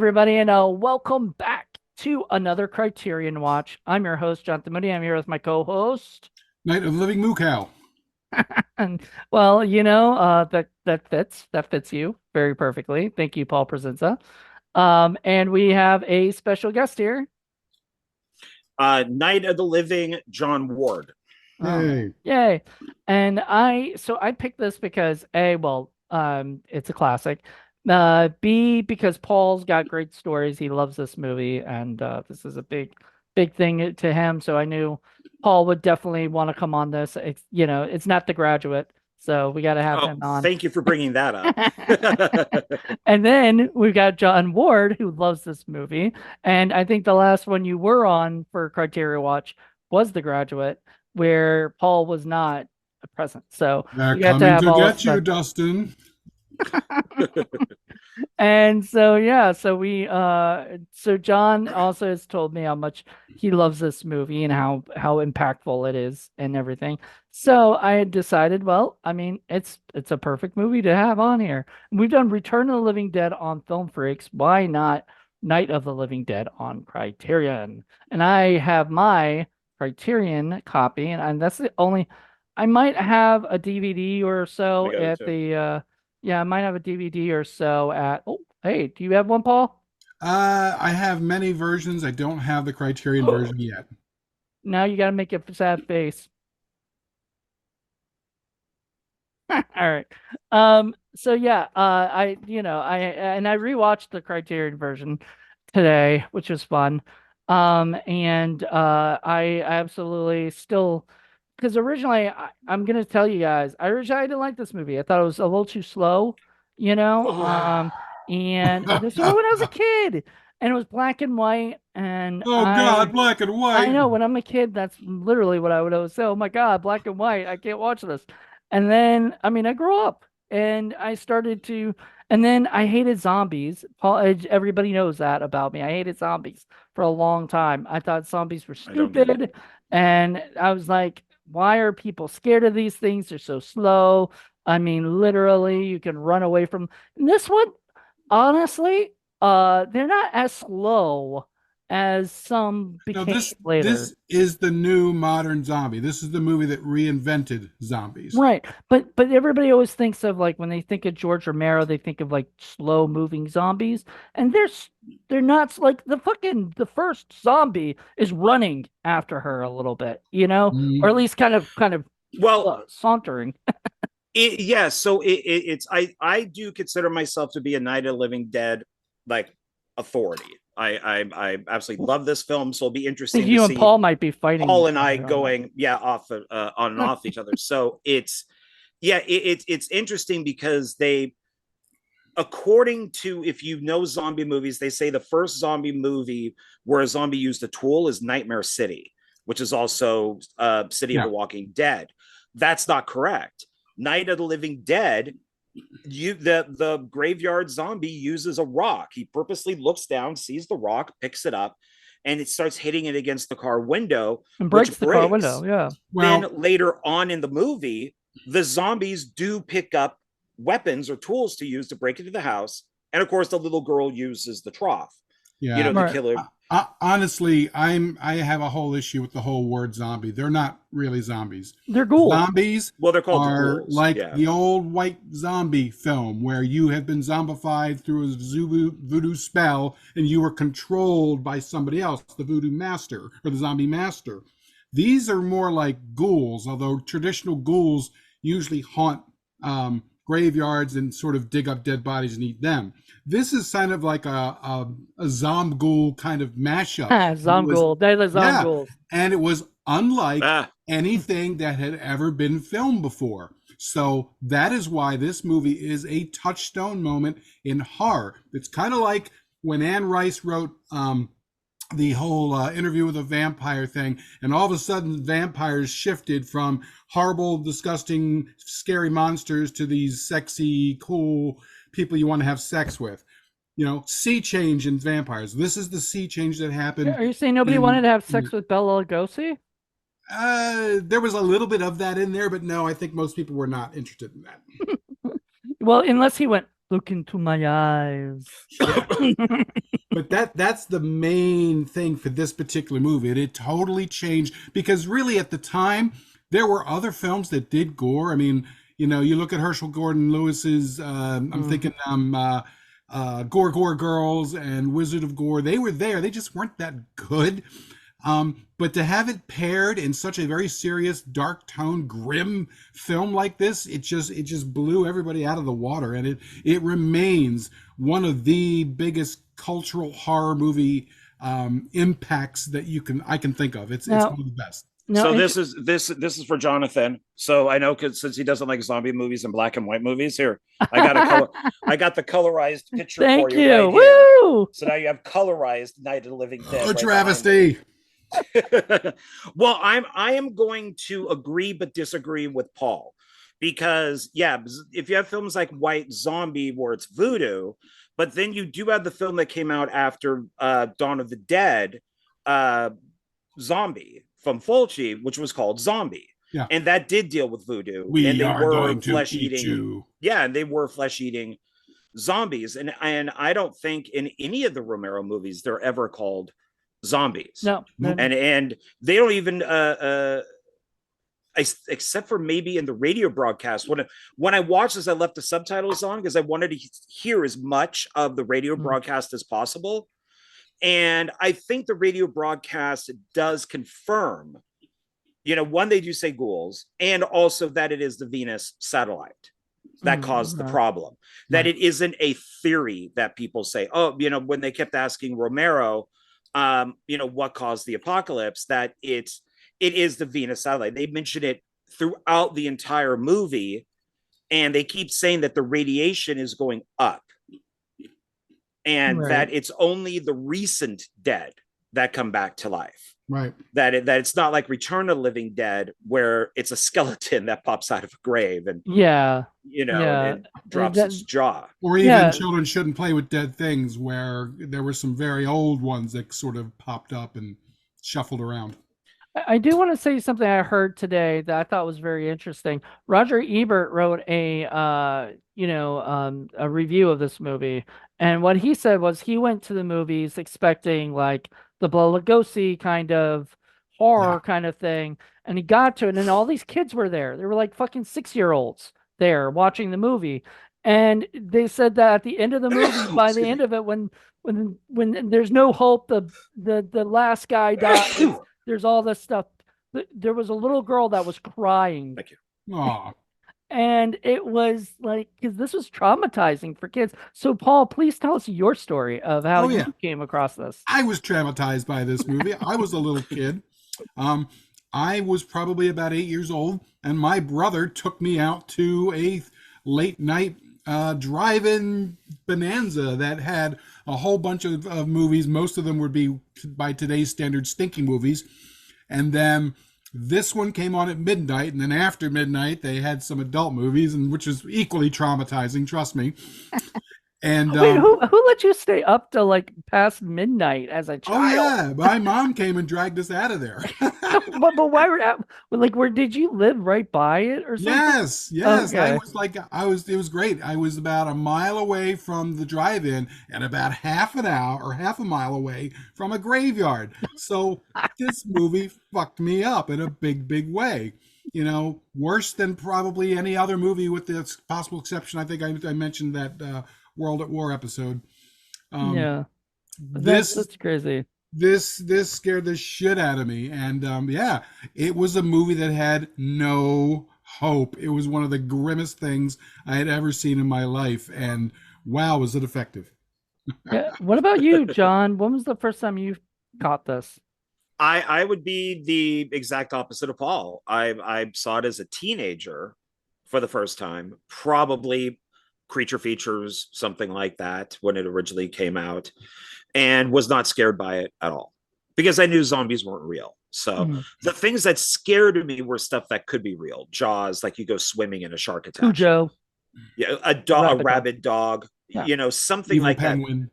everybody, and welcome back to another Criterion Watch. I'm your host, Jonathan Moody. I'm here with my co-host, Night of the Living Moo Cow. and that fits you very perfectly. Thank you, Paul Presenza. And we have a special guest here. Night of the Living, John Ward. Yay. Yay! And I picked this because it's a classic. B, because Paul's got great stories. He loves this movie, and this is a big thing to him. So I knew Paul would definitely want to come on this. It's not The Graduate, so we got to have him on. Thank you for bringing that up. And then we've got John Ward, who loves this movie. And I think the last one you were on for Criteria Watch was The Graduate, where Paul was not present. So They're we got to coming have to all get you, of Dustin. And so yeah, so John also has told me how much he loves this movie and how impactful it is and everything. So I had decided, well, I mean, it's a perfect movie to have on here. We've done Return of the Living Dead on Film Freaks. Why not Night of the Living Dead on Criterion? And I have my Criterion copy, and that's the only. I might have a DVD or so at the. Yeah, I might have a DVD or so at. Oh, hey, do you have one, Paul? I have many versions. I don't have the Criterion version yet. Now you got to make a sad face. All right. So yeah, I rewatched the Criterion version today, which was fun. And I absolutely still, because originally I'm gonna tell you guys, I didn't like this movie. I thought it was a little too slow, you know. And this was when I was a kid, and it was black and white, and Oh God, black and I white. know when I'm a kid, that's literally what I would always say. Oh my God, black and white. I can't watch this. And then, I mean, I grew up and I started to, and then I hated zombies. Everybody knows that about me. I hated zombies for a long time. I thought zombies were I don't get it. stupid. And I was like, why are people scared of these things? They're so slow. I mean, literally, you can run away from and this one. Honestly, they're not as slow as some No, became later. this is the new modern zombie. This is the movie that reinvented zombies. Right. But everybody always thinks of like when they think of George Romero, they think of like slow moving zombies. And they're not like the first zombie is running after her a little bit, or at Mhm. least kind of Well, sauntering. yeah. So it's I do consider myself to be a Night of the Living Dead like authority. I absolutely love this film, so it'll be I think interesting to you and see Paul might be fighting Paul each and I other on going off on and off each other. So it's interesting because they, according to, if you know zombie movies, they say the first zombie movie where a zombie used a tool is Nightmare City, which is also City of Yeah. the Walking Dead. That's not correct. Night of the Living Dead, the graveyard zombie uses a rock. He purposely looks down, sees the rock, picks it up, and it starts hitting it against the car window, and breaks which the car breaks. window. Yeah. Then Well, later on in the movie, the zombies do pick up weapons or tools to use to break into the house. And of course, the little girl uses the trough, yeah. the Right. killer. Honestly, I have a whole issue with the whole word zombie. They're not really zombies. They're ghouls. Zombies Well, they're called are ghouls. like Yeah. the old white zombie film where you have been zombified through a voodoo spell and you were controlled by somebody else, the voodoo master or the zombie master. These are more like ghouls, although traditional ghouls usually haunt graveyards and sort of dig up dead bodies and eat them. This is kind of like a zombie kind of mashup. And it was, Zomghoul. They're the yeah, Zomghouls. and it was unlike Ah, anything that had ever been filmed before. So that is why this movie is a touchstone moment in horror. It's kind of like when Anne Rice wrote the whole interview with a vampire thing, and all of a sudden vampires shifted from horrible, disgusting, scary monsters to these sexy, cool people you want to have sex with. Sea change in vampires. This is the sea change that happened Are you saying nobody wanted in. to have sex with Bela Lugosi? There was a little bit of that in there, but no, I think most people were not interested in that. Well, unless he went Look into my eyes. But that's the main thing for this particular movie. It totally changed because really at the time there were other films that did gore. I mean, you look at Herschel Gordon Lewis's. I'm thinking Gore Gore Girls and Wizard of Gore. They were there. They just weren't that good. But to have it paired in such a very serious, dark tone, grim film like this, it just blew everybody out of the water, and it remains one of the biggest cultural horror movie impacts that I can think of. It's one of the best. So this is for Jonathan. So I know because since he doesn't like zombie movies and black and white movies, here I got the colorized picture Thank for you. you. Right Woo! Here. So now you have colorized Night of the Living Dead. Oh, travesty. Well, I am going to agree but disagree with Paul because if you have films like White Zombie where it's voodoo, but then you do have the film that came out after Dawn of the Dead, Zombie from Fulci, which was called Zombie. Yeah. And that did deal with voodoo. We and they are were going to flesh eat eating. you. Yeah, and they were flesh eating zombies. And I don't think in any of the Romero movies they're ever called zombies. No. And they don't even except for maybe in the radio broadcast. When I watched this, I left the subtitles on because I wanted to hear as much of the radio broadcast as possible. And I think the radio broadcast does confirm, one, they do say ghouls, and also that it is the Venus satellite that caused the problem. That it isn't a theory that people say, when they kept asking Romero, what caused the apocalypse, that it is the Venus satellite. They mention it throughout the entire movie, and they keep saying that the radiation is going up. And that it's only the recent dead that come back to life. Right. That it's not like Return of the Living Dead where it's a skeleton that pops out of a grave and and drops its jaw. Or even Children Shouldn't Play with Dead Things, where there were some very old ones that sort of popped up and shuffled around. I do want to say something I heard today that I thought was very interesting. Roger Ebert wrote a review of this movie, and what he said was he went to the movies expecting like the Bela Lugosi kind of horror kind of thing, and he got to it, and all these kids were there. They were like fucking 6-year-olds there watching the movie, and they said that at the end of the movie, by the end of it, when there's no hope, the last guy dies. There's all this stuff. There was a little girl that was crying. Thank you. Aww. And it was like, because this was traumatizing for kids. So, Paul, please tell us your story of how you came across this. I was traumatized by this movie. I was a little kid. I was probably about 8 years old, and my brother took me out to a late night drive-in bonanza that had a whole bunch of movies. Most of them would be, by today's standards, stinky movies. And then this one came on at midnight, and then after midnight they had some adult movies, and which was equally traumatizing, trust me. And wait, who let you stay up till like past midnight as a child? Oh yeah, my mom came and dragged us out of there. but why where did you live right by it or something? Yes. Okay. It was great. I was about a mile away from the drive-in and about half a mile away from a graveyard. So this movie fucked me up in a big way. Worse than probably any other movie, with the possible exception, I think I mentioned that World at War episode. That's crazy. This scared the shit out of me, and it was a movie that had no hope. It was one of the grimmest things I had ever seen in my life, and wow, was it effective. What about you, John? When was the first time you caught this? I would be the exact opposite of Paul. I saw it as a teenager for the first time, probably Creature Features, something like that, when it originally came out, and was not scared by it at all because I knew zombies weren't real. So the things that scared me were stuff that could be real. Jaws, like you go swimming in a shark attack. Cujo. Yeah, a rabid dog. Yeah. Something Evil like penguin. that.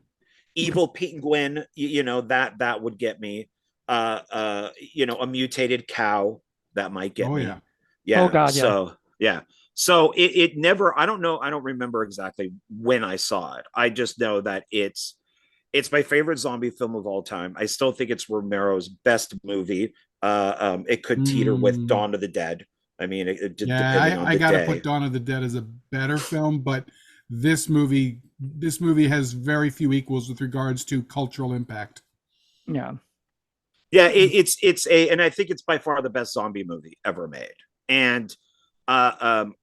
Evil penguin. That would get me. A mutated cow that might get me. Yeah. Yeah. Oh God. So yeah. So it never, I don't know, I don't remember exactly when I saw it. I just know that it's my favorite zombie film of all time. I still think it's Romero's best movie. It could teeter with Mm. Dawn of the Dead. I mean, depending Yeah, on I the got to put day. Dawn of the Dead as a better film, but this movie has very few equals with regards to cultural impact. Yeah. Yeah, it's a, and I think it's by far the best zombie movie ever made. And uh, um,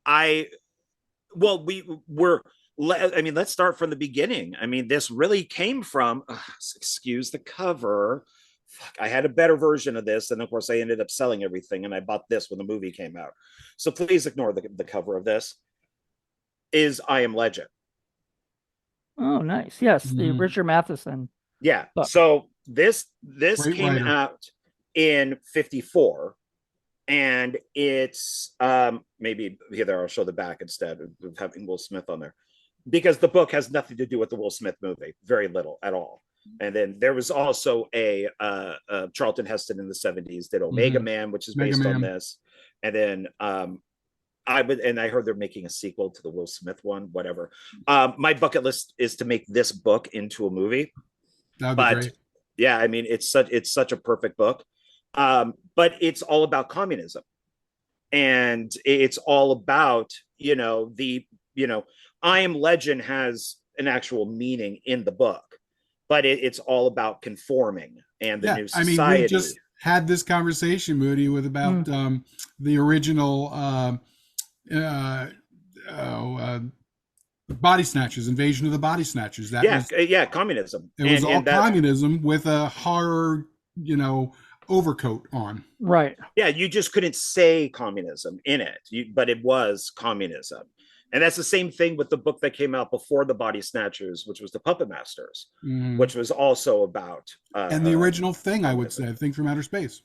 I well, I mean, let's start from the beginning. I mean, this really came from, excuse the cover. Fuck, I had a better version of this. And of course, I ended up selling everything. And I bought this when the movie came out. So please ignore the cover of this. Is I Am Legend. Oh, nice. Yes, the Mhm. Richard Matheson Yeah. book. So this Great came writer. out in 54. And it's maybe here, I'll show the back instead of having Will Smith on there, because the book has nothing to do with the Will Smith movie, very little at all. And then there was also a Charlton Heston in the 70s did Omega Hmm. Man, which is Mega based on Man. this. And then I heard they're making a sequel to the Will Smith one, whatever. My bucket list is to make this book into a movie. That would be But great. yeah, I mean, it's such a perfect book. But it's all about communism, and it's all about, you know I Am Legend has an actual meaning in the book, but it's all about conforming and the Yeah, new I mean, we society. just had this conversation, Moody, with Mm, about the original uh, oh, Body Snatchers, Invasion of the Body Snatchers. That Yeah, was yeah, communism. it was and all and that communism with a horror, overcoat on. right. Yeah, you just couldn't say communism in it, but it was communism. And that's the same thing with the book that came out before the Body Snatchers, which was the Puppet Masters, Hmm. which was also about And the original thing, I would communism. say, Thing from Outer Space.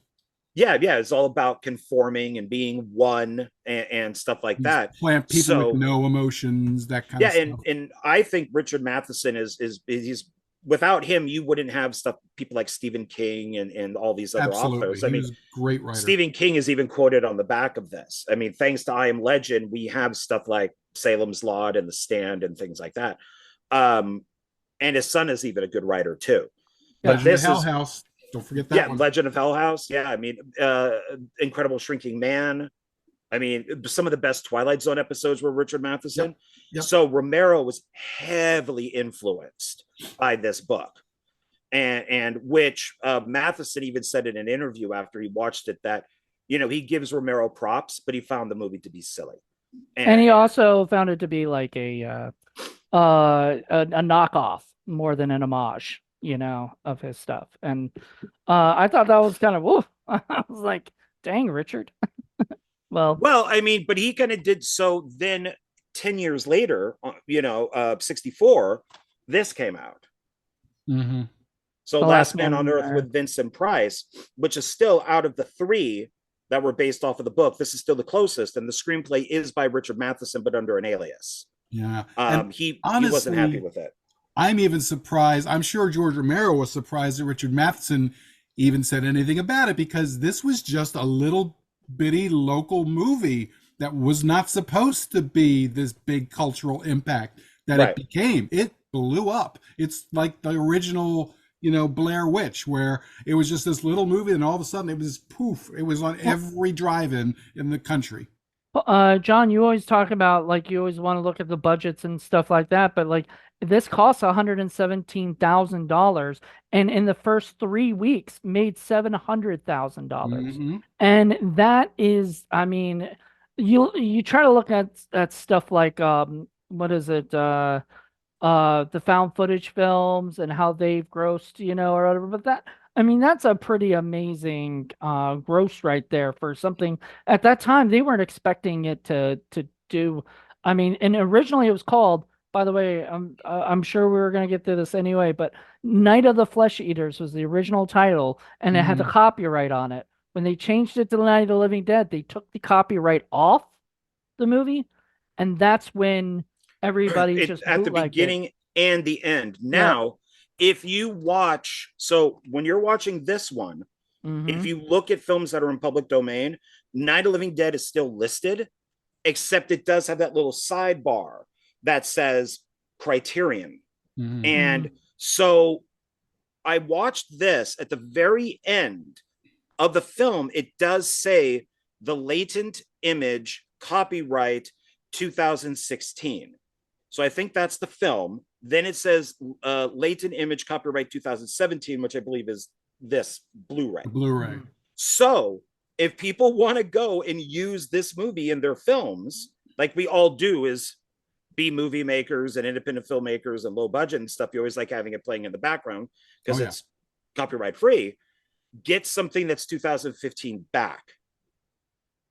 Yeah, it's all about conforming and being one, and stuff like These that. plant people with So no emotions, that kind yeah, of stuff. and I think Richard Matheson is he's, without him you wouldn't have stuff, people like Stephen King and all these other Absolutely, authors. I he mean, was a great writer. Stephen King is even quoted on the back of this. I mean, thanks to I Am Legend, we have stuff like Salem's Lot and The Stand and things like that. Um, and his son is even a good writer too. But Yeah. Legend of this Hell is, House. Don't forget that yeah, one. Legend of Hell House. Yeah, I mean, Incredible Shrinking Man. I mean, some of the best Twilight Zone episodes were Richard Yep. Matheson. Yep. So Romero was heavily influenced by this book. And which Matheson even said in an interview after he watched it that, he gives Romero props, but he found the movie to be silly. And he And also found it to be like a knockoff more than an homage, of his stuff. And I thought that was kind of woof. I was like, dang, Richard. Well, well, I mean, but he kind of did. So then 10 years later, 64, this came out. Mm-hmm. So The Last Last Man Man on on Earth Earth. with Vincent Price, which is still, out of the three that were based off of the book, this is still the closest. And the screenplay is by Richard Matheson, but under an alias. Yeah. And He wasn't happy honestly, with it. I'm even surprised. I'm sure George Romero was surprised that Richard Matheson even said anything about it, because this was just a little bitty local movie that was not supposed to be this big cultural impact that it Right. became. It blew up. It's like the original, Blair Witch, where it was just this little movie, and all of a sudden it was poof. It was on every drive-in in the country. John, you always talk about like you always want to look at the budgets and stuff like that, but like this costs $117,000 and in the first 3 weeks made $700,000. Mm-hmm. And that is, I mean, you try to look at stuff like what is it? The found footage films and how they've grossed, or whatever. But that, I mean, that's a pretty amazing gross right there for something at that time they weren't expecting it to do. I mean, and originally it was called, by the way, I'm sure we were gonna get to this anyway, but Night of the Flesh Eaters was the original title, and it had the Mm-hmm. copyright on it. When they changed it to the Night of the Living Dead, they took the copyright off the movie, and that's when everybody It just at the bootlegged it. beginning and the end. Yeah. Now, if you watch, so when you're watching this one, if Hmm. you look at films that are in public domain, Night of Living Dead is still listed, except it does have that little sidebar that says Criterion. Mhm. And so I watched this at the very end of the film. It does say the latent image copyright 2016. So I think that's the film. Then it says latent image copyright 2017, which I believe is this Blu-ray. Blu-ray. So if people want to go and use this movie in their films, like we all do as B movie makers and independent filmmakers and low budget and stuff, you always like having it playing in the background because it's copyright free. Get something that's 2015 back.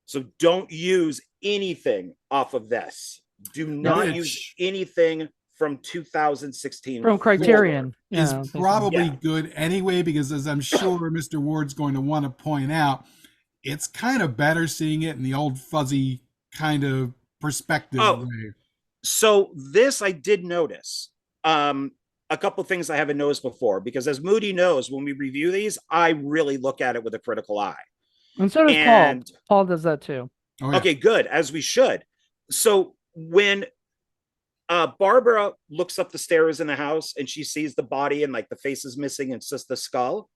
So don't use anything off of this. Do not use anything from 2016 from Criterion. Is probably good anyway, because as I'm sure Mr. Ward's going to want to point out, it's kind of better seeing it in the old fuzzy kind of perspective way. So this I did notice. A couple things I haven't noticed before, because as Moody knows, when we review these, I really look at it with a critical eye. And so does Paul. Paul does that too. Oh, yeah. Okay, good, as we should. So when Barbara looks up the stairs in the house and she sees the body and like the face is missing and it's just the skull,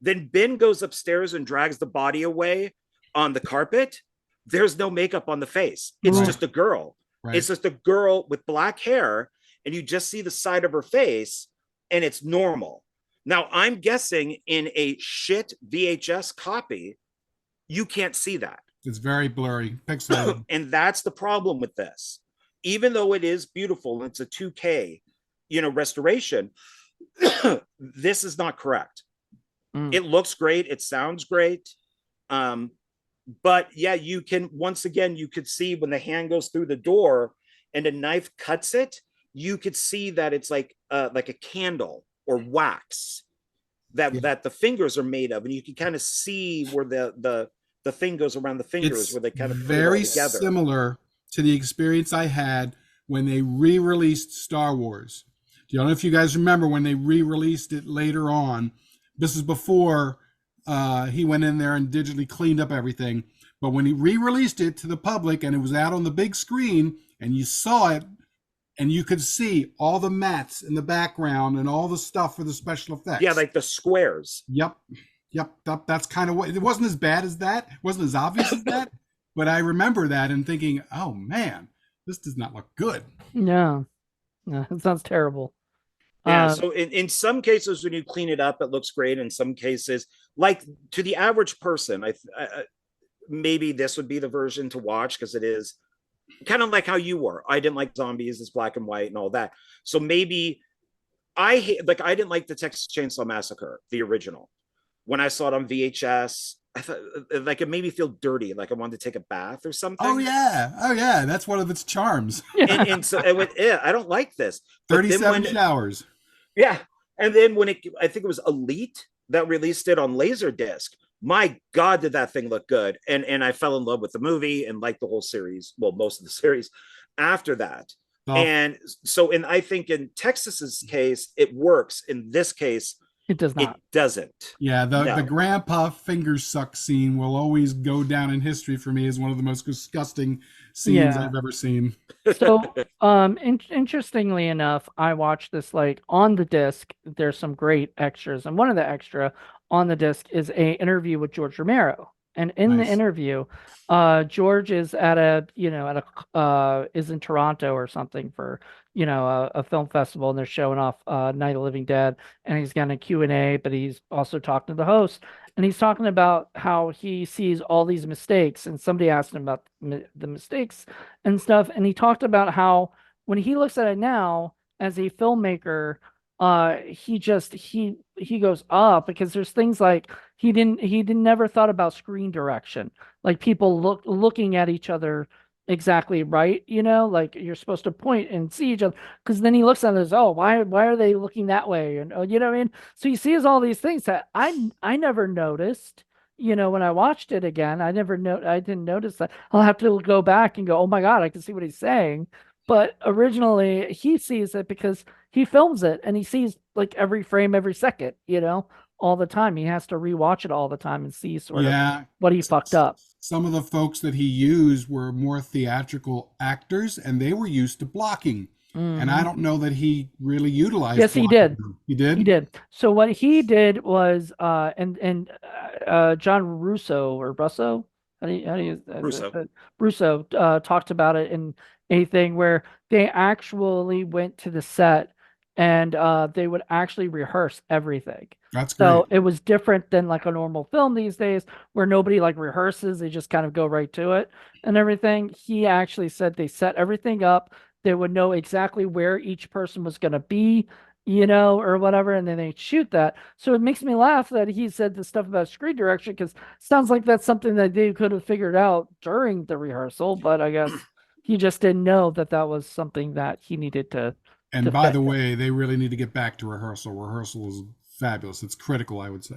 then Ben goes upstairs and drags the body away on the carpet. There's no makeup on the face. It's just a girl. Right. It's just a girl with black hair, and you just see the side of her face, and it's normal. Now, I'm guessing in a shit VHS copy, you can't see that. It's very blurry, pixelated. And that's the problem with this. Even though it is beautiful, and it's a 2K, restoration, this is not correct. It looks great. It sounds great. But yeah, you can, once again, you could see when the hand goes through the door and a knife cuts it, you could see that it's like a candle or wax that the fingers are made of. And you can kind of see where the thing goes around the fingers, where they kind of very similar to the experience I had when they re-released Star Wars. I don't know if you guys remember when they re-released it later on. This is before he went in there and digitally cleaned up everything. But when he re-released it to the public and it was out on the big screen and you saw it and you could see all the mats in the background and all the stuff for the special effects. Yeah, like the squares. Yep. That's kind of what, it wasn't as bad as that. It wasn't as obvious as that. But I remember that and thinking, oh man, this does not look good. No, it sounds terrible. Yeah, so in some cases, when you clean it up, it looks great. In some cases, like to the average person, I maybe this would be the version to watch, because it is kind of like how you were. I didn't like zombies, it's black and white and all that. So maybe I didn't like the Texas Chainsaw Massacre, the original. When I saw it on VHS, I thought like it made me feel dirty, like I wanted to take a bath or something. Oh yeah, that's one of its charms. and so it went, I don't like this. 37 showers. Yeah, and then when I think it was Elite that released it on Laserdisc. My God, did that thing look good? And I fell in love with the movie and liked the whole series. Well, most of the series after that. Oh. And so, I think in Texas's case, it works. In this case, it does not. It doesn't. Yeah, the grandpa finger suck scene will always go down in history for me as one of the most disgusting scenes I've ever seen. So, interestingly enough, I watched this like on the disc. There's some great extras, and one of the extra on the disc is a interview with George Romero. And in the interview, George is at is in Toronto or something for, a film festival, and they're showing off Night of the Living Dead, and he's got a Q&A, but he's also talking to the host, and he's talking about how he sees all these mistakes, and somebody asked him about the mistakes and stuff, and he talked about how when he looks at it now as a filmmaker, he goes up, because there's things like he never thought about screen direction, like people looking at each other exactly right, like you're supposed to point and see each other, because then he looks at it as, oh, why are they looking that way, and you know what I mean? So he sees all these things that I never noticed. When I watched it again, I didn't notice that. I'll have to go back and go, oh my God, I can see what he's saying. But originally he sees it because he films it and he sees like every frame, every second, all the time. He has to rewatch it all the time and see sort of what he fucked up. some of the folks that he used were more theatrical actors, and they were used to blocking. And I Hmm. don't know that he really utilized Yes, he blocking. did. He He did? did. So what he did was, John Russo or Russo, how do you Russo. Russo talked about it in a thing where they actually went to the set and they would actually rehearse everything. That's So great. it was different than like a normal film these days where nobody like rehearses, they just kind of go right to it and everything. He actually said they set everything up. They would know exactly where each person was going to be, or whatever, and then they shoot that. So it makes me laugh that he said the stuff about screen direction because sounds like that's something that they could have figured out during the rehearsal, but I guess he just didn't know that that was something that he needed to And by the fix. way, they really need to get back to rehearsal. Rehearsal is fabulous. It's critical, I would say.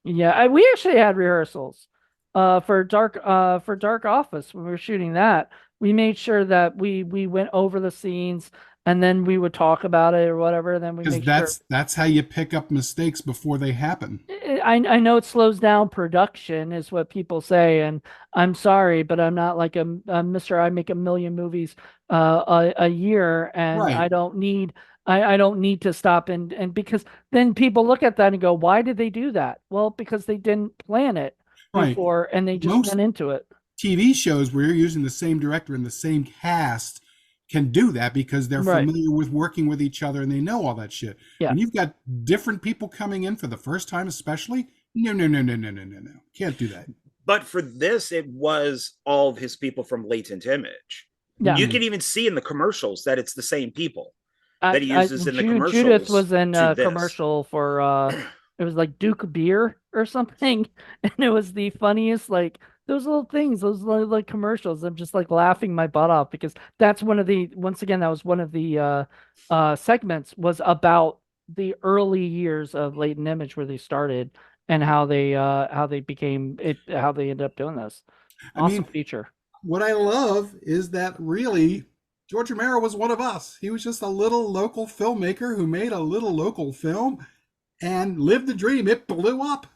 Yeah, we actually had rehearsals for Dark Office when we were shooting that. We made sure that we went over the scenes and then we would talk about it or whatever. Then we Because make sure. that's how you pick up mistakes before they happen. I know it slows down production, is what people say, and I'm sorry, but I'm not like a Mr. I make a million movies a year, and Right, I don't need to stop and because then people look at that and go, why did they do that? Well, because they didn't plan it right. before and they just Most went into it. TV shows where you're using the same director and the same cast can do that because they're Right. familiar with working with each other and they know all that shit. Yeah. When you've got different people coming in for the first time, especially, no, no, no, no, no, no, no, no. Can't do that. But for this, it was all of his people from Latent Image. Yeah. You Mhm. can even see in the commercials that it's the same people that he uses in the Judith commercials was in to a this. commercial for it was like Duke beer or something, and it was the funniest like those little things, those little, like commercials. I'm just like laughing my butt off because that's one of the once again that was one of the segments was about the early years of Latent Image where they started and how they became it how they ended up doing this. I Awesome mean, feature. what I love is that really George Romero was one of us. He was just a little local filmmaker who made a little local film and lived the dream. It blew up,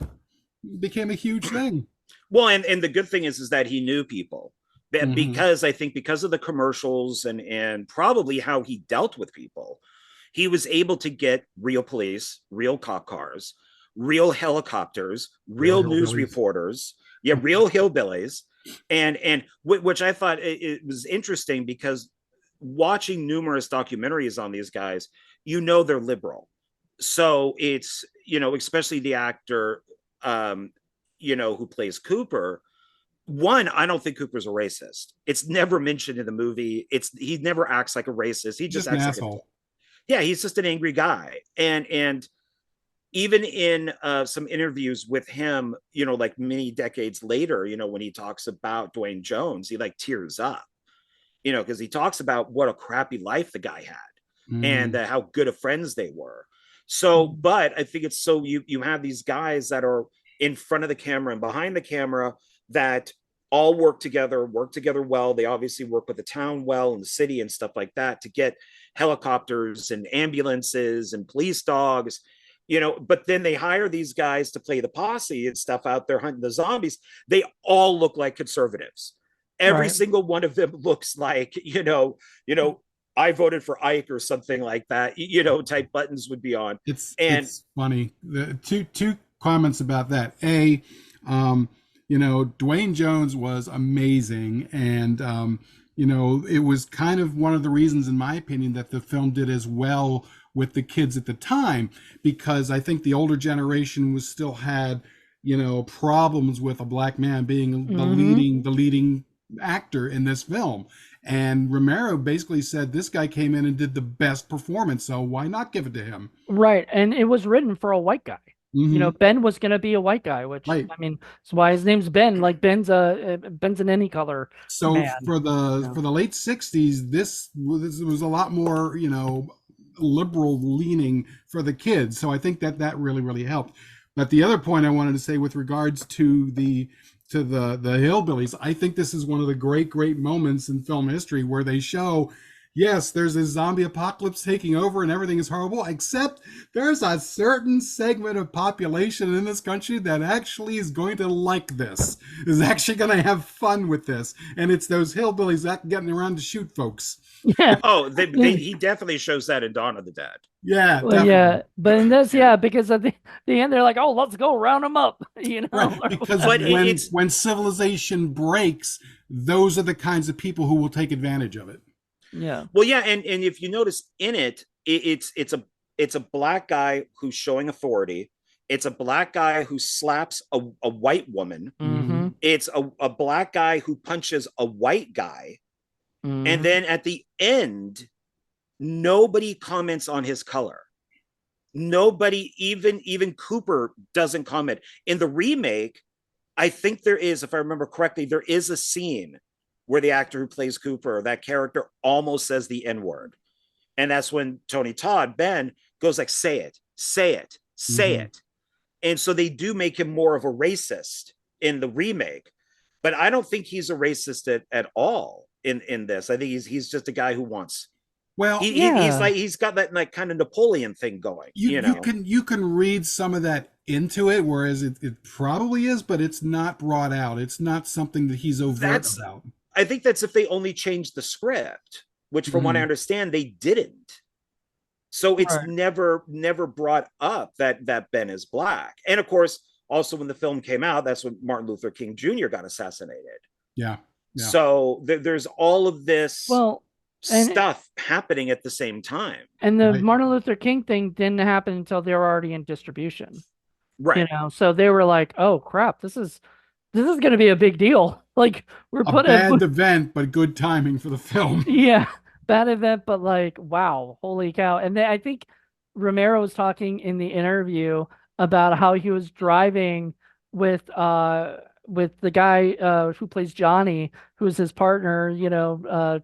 became a huge thing. Well, and the good thing is that he knew people Hmm. because I think because of the commercials and probably how he dealt with people, he was able to get real police, real cop cars, real helicopters, Real real news hillbillies. reporters, yeah, real hillbillies, and which I thought it was interesting because watching numerous documentaries on these guys, they're liberal. So it's especially the actor um who plays Cooper. One, I don't think Cooper's a racist. It's never mentioned in the movie. He never acts like a racist. He just Just an acts like a asshole. yeah. He's just an angry guy, and even in some interviews with him, like many decades later, when he talks about Dwayne Jones, he like tears up, because he talks about what a crappy life the guy had and Hmm. how good of friends they were. So, but I think it's so you have these guys that are in front of the camera and behind the camera that all work together well. They obviously work with the town well and the city and stuff like that to get helicopters and ambulances and police dogs. But then they hire these guys to play the posse and stuff out there hunting the zombies. They all look like conservatives. Every Right. single one of them looks like, I voted for Ike or something like that, type buttons would be on. And It's funny. The two comments about that. Um, Dwayne Jones was amazing, and it was kind of one of the reasons, in my opinion, that the film did as well with the kids at the time, because I think the older generation was still had problems with a black man being Hmm. the leading actor in this film. And Romero basically said this guy came in and did the best performance, so why not give it to him? Right. And it was written for a white guy. Hmm. Ben was going to be a white guy, which Right. I mean, that's why his name's Ben. Like Ben's an any color So man. for the late '60s, this was a lot more liberal leaning for the kids. So I think that really really helped. But the other point I wanted to say with regards to the hillbillies, I think this is one of the great moments in film history where they show, Yes, there's a zombie apocalypse taking over and everything is horrible, except there's a certain segment of population in this country that actually is going to like this, is actually going to have fun with this. And it's those hillbillies that getting around to shoot folks. Yeah. Oh, he definitely shows that in Dawn of the Dead. Yeah, Well, definitely. yeah, but in this, yeah, because at the end they're like, "Oh, let's go round them up," Right, because But it's when civilization breaks, those are the kinds of people who will take advantage of it. Yeah. well, yeah, and if you notice in it's a black guy who's showing authority. It's a black guy who slaps a white woman. Mm-hmm. It's a black guy who punches a white guy. And Mm-hmm. then at the end, nobody comments on his color. Nobody, even Cooper doesn't comment. In the remake, I think there is, if I remember correctly, there is a scene where the actor who plays Cooper, that character, almost says the N-word. And that's when Tony Todd, Ben, goes like, say it, say it, say Mm-hmm. it. And so they do make him more of a racist in the remake. But I don't think he's a racist at all in this. I think he's just a guy who wants Well, he's Yeah. like he's got that like kind of Napoleon thing going, you you can read some of that into it, whereas it probably is, but it's not brought out. It's not something that he's overt That's about. I think that's if they only changed the script, which from what I Mhm. understand they didn't. So it's Right. never brought up that Ben is black. And of course, also when the film came out, that's when Martin Luther King Jr. got assassinated. Yeah, yeah, So there's all of this Well, and stuff happening at the same time. and the right. Martin Luther King thing didn't happen until they were already in distribution. Right. So they were like, "Oh crap, this is going to be a big deal." Like we're A putting, bad event, but good timing for the film. yeah, bad event, but like, wow, holy cow! And then I think Romero was talking in the interview about how he was driving with with the guy who plays Johnny, who's his partner,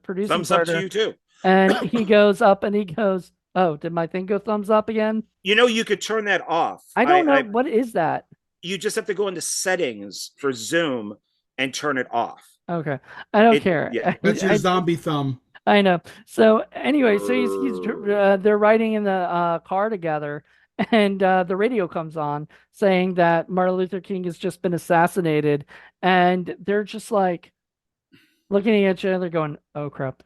producing Thumbs up to partner, you too. and he goes up and he goes, "Oh, did my thing go thumbs up again?" You know, you could turn that off. I don't know what is that. You just have to go into settings for Zoom and turn it off. Okay, I don't It care. yeah. That's your zombie thumb. I know. So anyway, so they're riding in the car together, and the radio comes on saying that Martin Luther King has just been assassinated, and they're just like looking at each other, going, "Oh crap,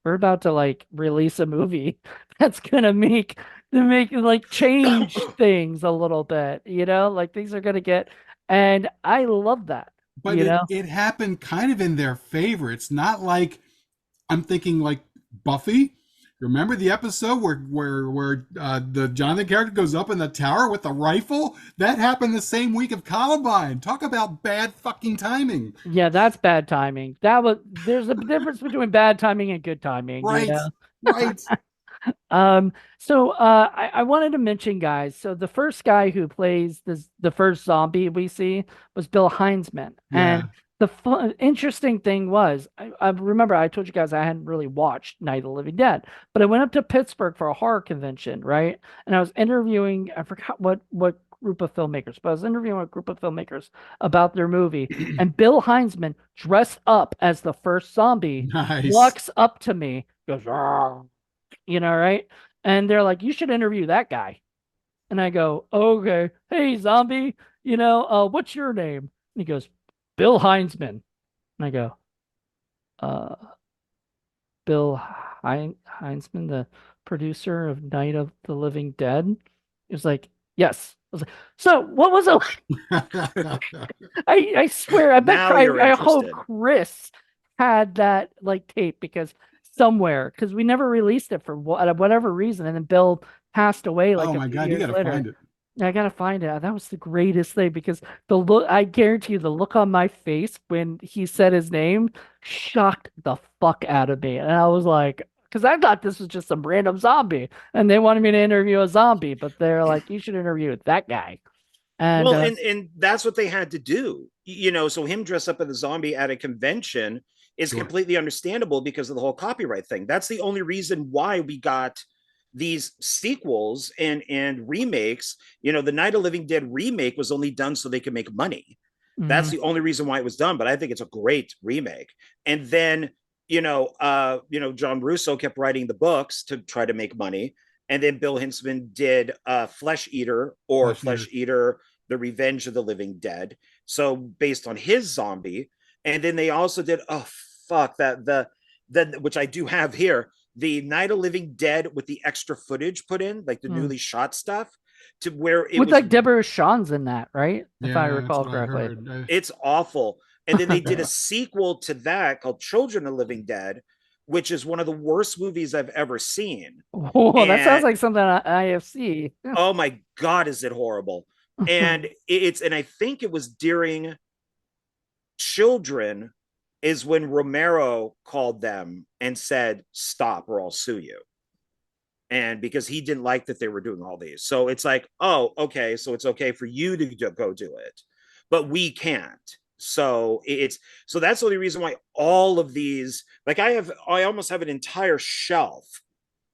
we're about to like release a movie that's gonna make like change things a little bit, like things are gonna get," and I love that, But it happened kind of in their favor. It's not like I'm thinking like Buffy. Remember the episode where the Jonathan character goes up in the tower with the rifle? That happened the same week of Columbine. Talk about bad fucking timing. Yeah, that's bad timing. There's a difference between bad timing and good timing. Right, right. So I wanted to mention, guys. So the first guy who plays the first zombie we see was Bill Heinzman. Yeah. And the interesting thing was, I remember I told you guys I hadn't really watched Night of the Living Dead, but I went up to Pittsburgh for a horror convention, right? And I was interviewing, I forgot what group of filmmakers, but I was interviewing a group of filmmakers about their movie. And Bill Heinzman, dressed up as the first zombie, Nice. walks up to me, goes, "Arr," right? And they're like, "You should interview that guy." And I go, "Okay, hey zombie, what's your name?" And he goes, "Bill Heinzman." And I go, uh, "Bill Heinzman, the producer of Night of the Living Dead?" He was like, "Yes." I was like, "So what was it like?" I swear, Now you're I hope interested. Chris had that like tape because we never released it for whatever reason, and then Bill passed away like Oh a my few God, you years got to later. find it. I gotta find it. That was the greatest thing because the look, I guarantee you, the look on my face when he said his name shocked the fuck out of me. And I was like, because I thought this was just some random zombie, and they wanted me to interview a zombie, but they're like, "You should interview that guy." And Well, and that's what they had to do. So him dress up as a zombie at a convention is Sure. completely understandable because of the whole copyright thing. That's the only reason why we got these sequels and remakes. The Night of Living Dead remake was only done so they could make money. That's mhm. the only reason why it was done. But I think it's a great remake. And then John Russo kept writing the books to try to make money, and then Bill Hintzman did Flesh Eater, or Flesh Eater. Flesh Eater: The Revenge of the Living Dead, so based on his zombie. And then they also did, oh fuck, that the which I do have here, the Night of Living Dead with the extra footage put in, like the newly shot stuff, to where it With was, like Deborah Shawn's in that, right? If I Yeah, that's recall what I correctly. heard. it's awful. And then they did a sequel to that called Children of the Living Dead, which is one of the worst movies I've ever seen. Oh, that sounds And like something on IFC. oh my God, is it horrible? And and I think it was during Children is when Romero called them and said, stop or I'll sue you. And because he didn't like that they were doing all these. So it's like, oh, okay, so it's okay for you to go do it, but we can't. So that's the only reason why all of these, like I almost have an entire shelf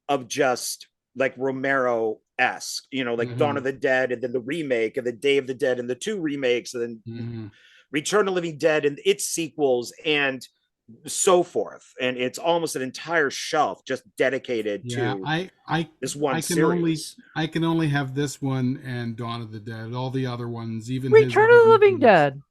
of just like Romero-esque, like Dawn of the Dead, and then the remake, and the Day of the Dead, and the two remakes, and then Return of the Living Dead and its sequels, and so forth. And it's almost an entire shelf just dedicated to this one series. I can only have this one and Dawn of the Dead. All the other ones, even his Return other of the Living movies. Dead.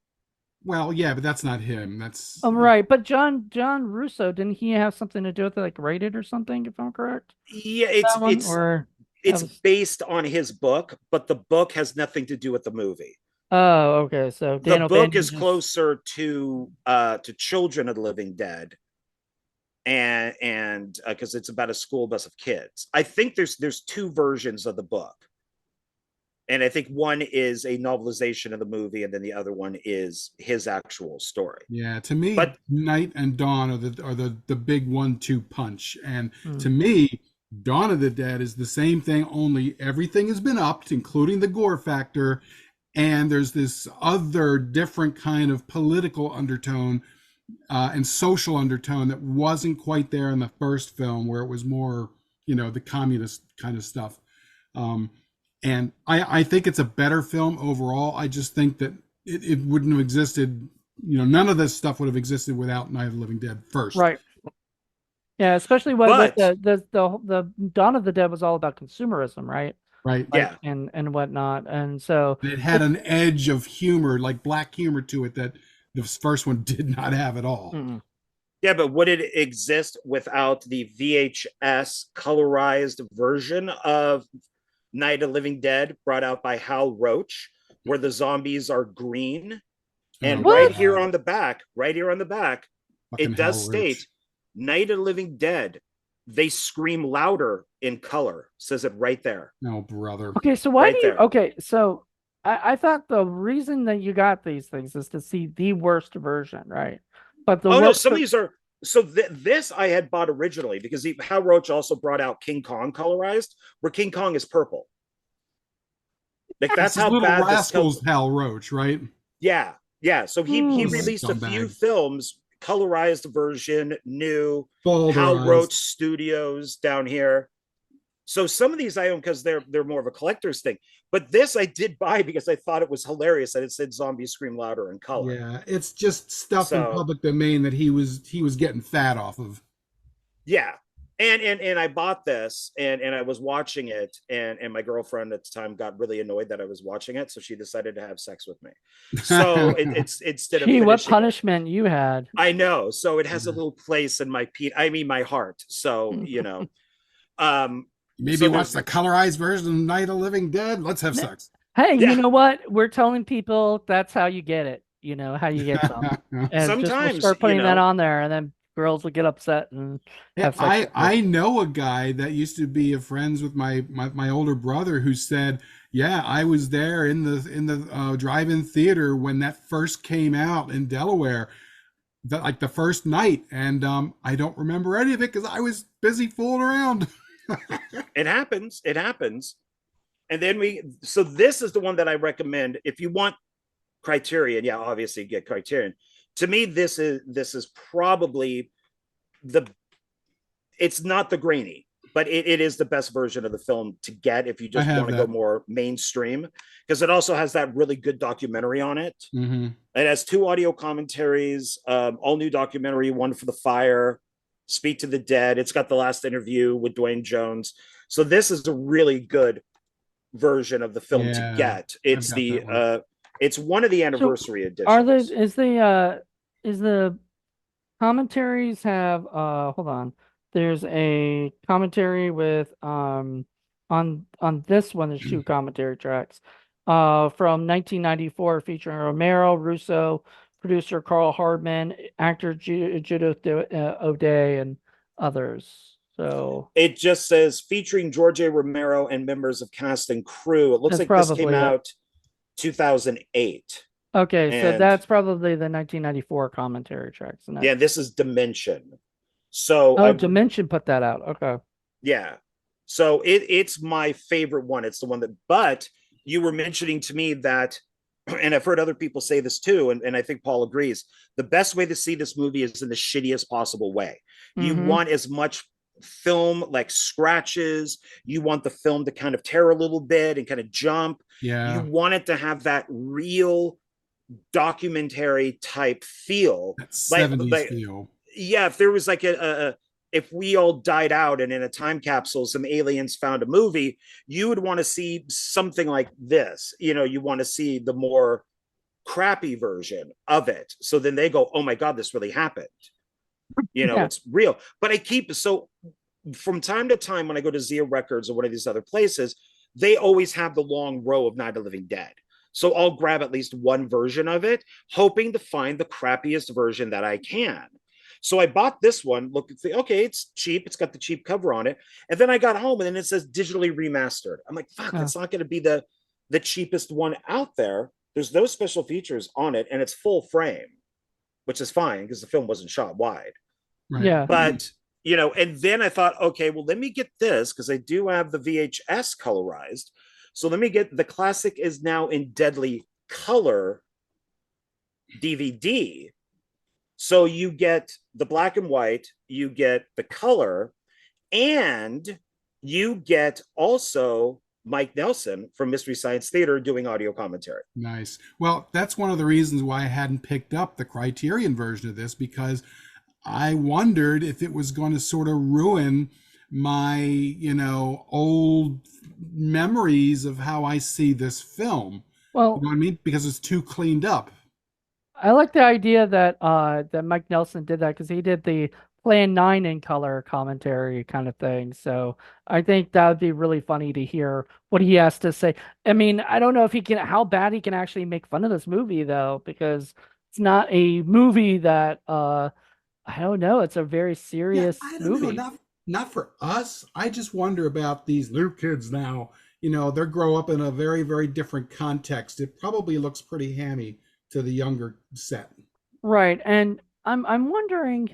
Well, yeah, but that's not him. That's Right, but John Russo, didn't he have something to do with it, like write it or something, if I'm correct? Yeah, That one, or it's was... based on his book, but the book has nothing to do with the movie. Oh, okay. So The Dan book O'Bannon is closer to Children of the Living Dead, and because it's about a school bus of kids. I think there's two versions of the book, and I think one is a novelization of the movie, and then the other one is his actual story. Yeah, to me, But Night and Dawn are the big 1-2 punch, and to me, Dawn of the Dead is the same thing. Only everything has been upped, including the gore factor, and there's this other different kind of political undertone and social undertone that wasn't quite there in the first film, where it was more, the communist kind of stuff. And I think it's a better film overall. I just think that it wouldn't have existed. None of this stuff would have existed without Night of the Living Dead first. right. Yeah, especially with But the Dawn of the Dead was all about consumerism, right? Right. Like, yeah, and whatnot. And so it had an edge of humor, like black humor to it, that the first one did not have at all. yeah, but would it exist without the VHS colorized version of Night of the Living Dead brought out by Hal Roach, where the zombies are green? And What? right here on the back, Fucking it does Hal state Roach. Night of the Living Dead. They scream louder in color. Says it right there. No, brother. Okay, so why Right do you there. okay, so I thought the reason that you got these things is to see the worst version, right? But the Oh no, worst some of these are so this I had bought originally because Hal Roach also brought out King Kong colorized, where King Kong is purple. Like that's This is how Little bad Rascals this Hal Roach, right? Yeah. So he released a Scumbag. few films, colorized version, new, Bald Hal eyes. Roach Studios down here. So some of these I own because they're more of a collector's thing. But this I did buy because I thought it was hilarious that it said zombies scream louder in color. Yeah, it's just stuff in public domain that he was getting fat off of. Yeah. And I bought this and I was watching it, and my girlfriend at the time got really annoyed that I was watching it, so she decided to have sex with me. So it's instead of what punishment you had. I know. So it has a little place in my my heart. So Maybe watch the colorized version of Night of the Living Dead. Let's have sex. Hey, you know what? We're telling people that's how you get it. How you get some. And sometimes we'll start putting that on there, and then girls will get upset and have sex. I know a guy that used to be friends with my older brother who said, yeah, I was there in the drive-in theater when that first came out in Delaware, like the first night, and I don't remember any of it because I was busy fooling around. It happens. And then so this is the one that I recommend if you want Criterion. Yeah, obviously get Criterion. To me, this is probably it's not the grainy, but it is the best version of the film to get if you just want to go more mainstream, because it also has that really good documentary on it. Mm-hmm. It has 2 audio commentaries, all new documentary, one for The Fire, Speak to the Dead. It's got the last interview with Dwayne Jones. So this is a really good version of the film to Yeah, get. I've got that one. It's one of the So anniversary are the editions. is the commentaries have hold on. There's a commentary with on this one there's two commentary tracks. From 1994 featuring Romero, Russo, producer Carl Hardman, actor Judith O'Day and others. So It just says featuring George A. Romero and members of cast and crew. It looks that's like this came probably it. out 2008. Okay, so And that's probably the 1994 commentary tracks. And yeah, this is Dimension. So oh, I Dimension put that out. Okay. yeah. So it's my favorite one. It's the one that, but you were mentioning to me that, and I've heard other people say this too, and I think Paul agrees. The best way to see this movie is in the shittiest possible way. You Mm-hmm. want as much film like scratches. You want the film to kind of tear a little bit and kind of jump. You Yeah, want it to have that real documentary type feel. that 70s Like feel. yeah, if there was like a if we all died out and in a time capsule some aliens found a movie, you would want to see something like this. You know, you want to see the more crappy version of it. So then they go, oh my God, this really happened. You know, Yeah. it's real. But I keep so from time to time when I go to Zia Records or one of these other places, they always have the long row of Night of the Living Dead. So I'll grab at least one version of it, hoping to find the crappiest version that I can. So I bought this one. Look, okay, it's cheap. It's got the cheap cover on it. And then I got home and then it says digitally remastered. I'm like, fuck, Oh. that's not going to be the cheapest one out there. There's no special features on it, and it's full frame, which is fine because the film wasn't shot wide. Right. Yeah. But you know, and then I thought, okay, well, let me get this because I do have the VHS colorized. So let me get the classic is now in deadly color DVD. So you get the black and white, you get the color, and you get also Mike Nelson from Mystery Science Theater doing audio commentary. Nice. Well, that's one of the reasons why I hadn't picked up the Criterion version of this, because I wondered if it was going to sort of ruin my, old memories of how I see this film. You Well, know what I mean? Because it's too cleaned up. I like the idea that Mike Nelson did that because he did the Plan 9 in color commentary kind of thing. So I think that would be really funny to hear what he has to say. I mean, I don't know if he can how bad he can actually make fun of this movie though, because it's not a movie that I don't know, it's a very Yeah, serious I don't know. movie. Not for us. I just wonder about these little kids now. They grow up in a very, very different context. It probably looks pretty hammy to the younger set. Right. And I'm wondering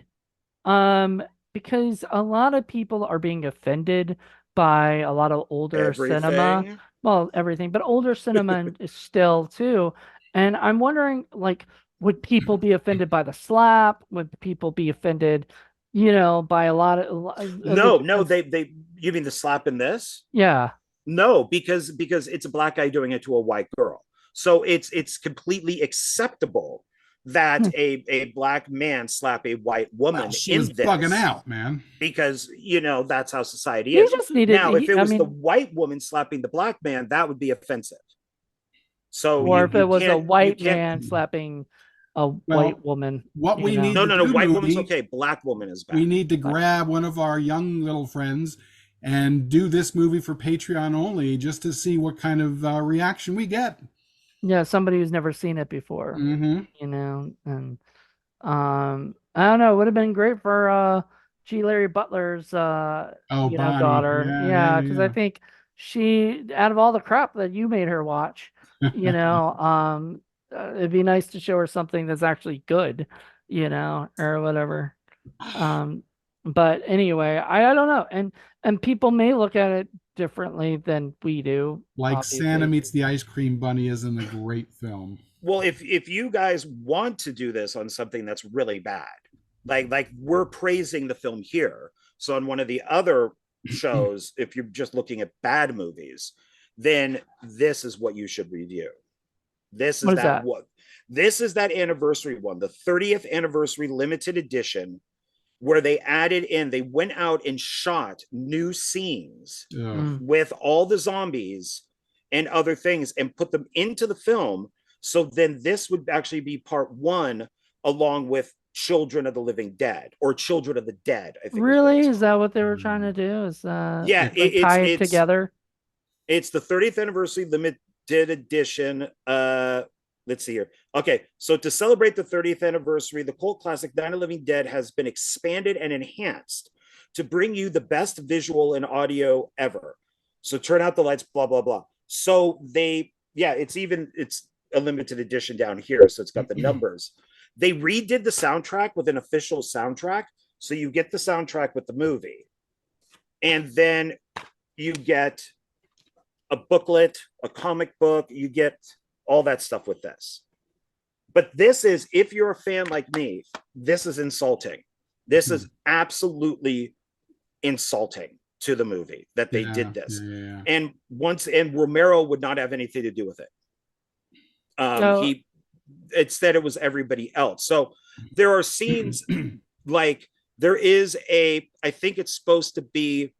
Um, because a lot of people are being offended by a lot of older cinema. Everything. Well, everything, but older cinema is still too. And I'm wondering, like, would people be offended by the slap? Would people be offended, by a lot of No, no, because they you mean the slap in this? yeah. No, because it's a black guy doing it to a white girl. So it's completely acceptable that a black man slap a white Well, woman she was in bugging this out, man. because that's how society He is. just needed Now, if it I was the mean, white woman slapping the black man, that would be offensive. So or if it was a you white can't man slapping a white Well, woman, what we need no to no no do, white woman's Moody, okay, black woman is we bad. need to grab one of our young little friends and do this movie for Patreon only, just to see what kind of reaction we get. Yeah, somebody who's never seen it before, Mm-hmm. and I don't know, it would have been great for G. Larry Butler's Oh, Bonnie. daughter. Yeah, Yeah, because I yeah, think she out of all the crap that you made her watch, yeah. it'd be nice to show her something that's actually good, or whatever. Um, but anyway, I don't know, and people may look at it differently than we do, Like Santa obviously. Meets the Ice Cream Bunny isn't a great film. Well, if you guys want to do this on something that's really bad, like we're praising the film here. So on one of the other shows, if you're just looking at bad movies, then this is what you should review. This is What is that that? what this is that anniversary one, the 30th anniversary limited edition where they added in, they went out and shot new scenes Ugh. with all the zombies and other things and put them into the film. So then this would actually be part one, along with Children of the Living Dead, or Children of the Dead, I think. Really? Is Is that what they were trying to do? Is yeah, like tie it together? it's the 30th anniversary limited edition. Let's see here. Okay, so to celebrate the 30th anniversary, the cult classic Night of the Living Dead has been expanded and enhanced to bring you the best visual and audio ever. So turn out the lights, blah blah blah. So it's a limited edition down here, so it's got the numbers. They redid the soundtrack with an official soundtrack, so you get the soundtrack with the movie, and then you get a booklet, a comic book, you get all that stuff with this. But this is, if you're a fan like me, this is insulting. This is absolutely insulting to the movie that they did this. And Romero would not have anything to do with it. He instead it was everybody else. So there are scenes like there is I think it's supposed to be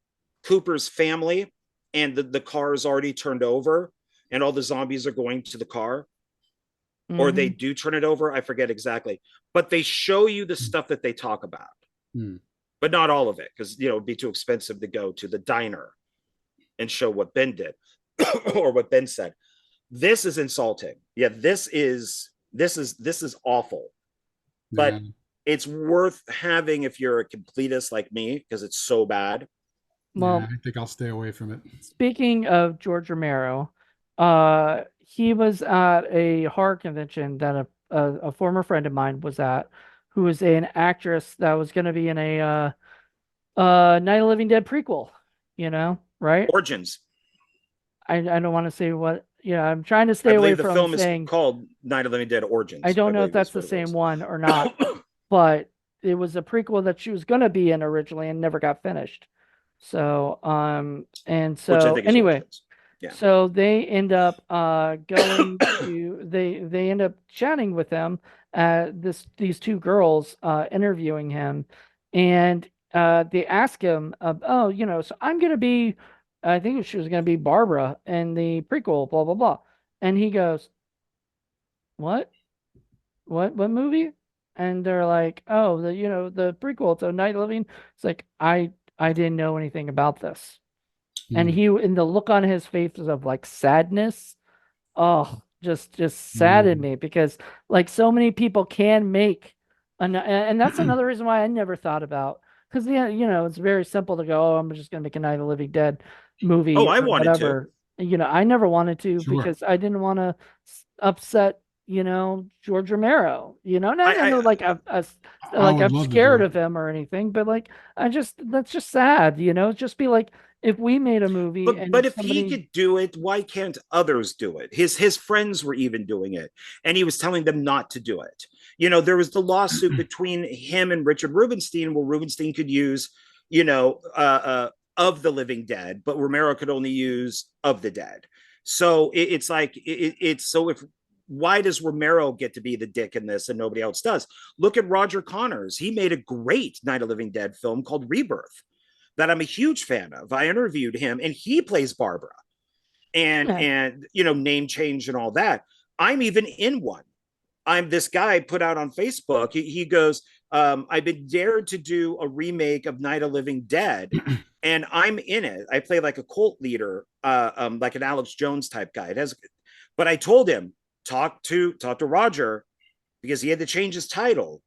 Cooper's family, and the car is already turned over and all the zombies are going to the car, or they do turn it over. I forget exactly, but they show you the stuff that they talk about, but not all of it, because it'd be too expensive to go to the diner and show what Ben did or what Ben said. This is insulting. Yeah, this is awful, but it's worth having if you're a completist like me, because it's so bad. Well, I think I'll stay away from it. Speaking of George Romero, he was at a horror convention that a former friend of mine was at, who was an actress that was going to be in a Night of the Living Dead prequel. Right? Origins. I don't want to say what. Yeah, I'm trying to stay I away believe the from film saying. is called Night of the Living Dead Origins. I don't know if that's the same one or not, but it was a prequel that she was going to be in originally and never got finished. So, and so anyway, so they end up going to they end up chatting with him, these two girls interviewing him, and they ask him, so I'm gonna be, I think she was gonna be Barbara in the prequel, blah blah blah, and he goes, what movie? And they're like, oh, the prequel to Night of the Living. It's like, I didn't know anything about this. And in the look on his face of like sadness, just saddened me, because like so many people can make and that's another reason why I never thought about, because it's very simple to go, oh, I'm just gonna make a Night of the Living Dead movie. Oh, I wanted whatever. I never wanted to, because I didn't want to upset George Romero. I know, like I'm scared of him or anything, but like that's just sad. Just be like, if we made a movie, but if he could do it, why can't others do it? His friends were even doing it, and he was telling them not to do it. There was the lawsuit between him and Richard Rubenstein, where Rubenstein could use of the Living Dead, but Romero could only use of the Dead. So it's like it's so if. Why does Romero get to be the dick in this and nobody else does? Look at Roger Connors. He made a great Night of the Living Dead film called Rebirth that I'm a huge fan of. I interviewed him, and he plays Barbara, and name change and all that. I'm even in one. This guy put out on Facebook. He goes, I've been dared to do a remake of Night of the Living Dead, and I'm in it. I play like a cult leader, like an Alex Jones type guy. But I told him, talk to Roger, because he had to change his title,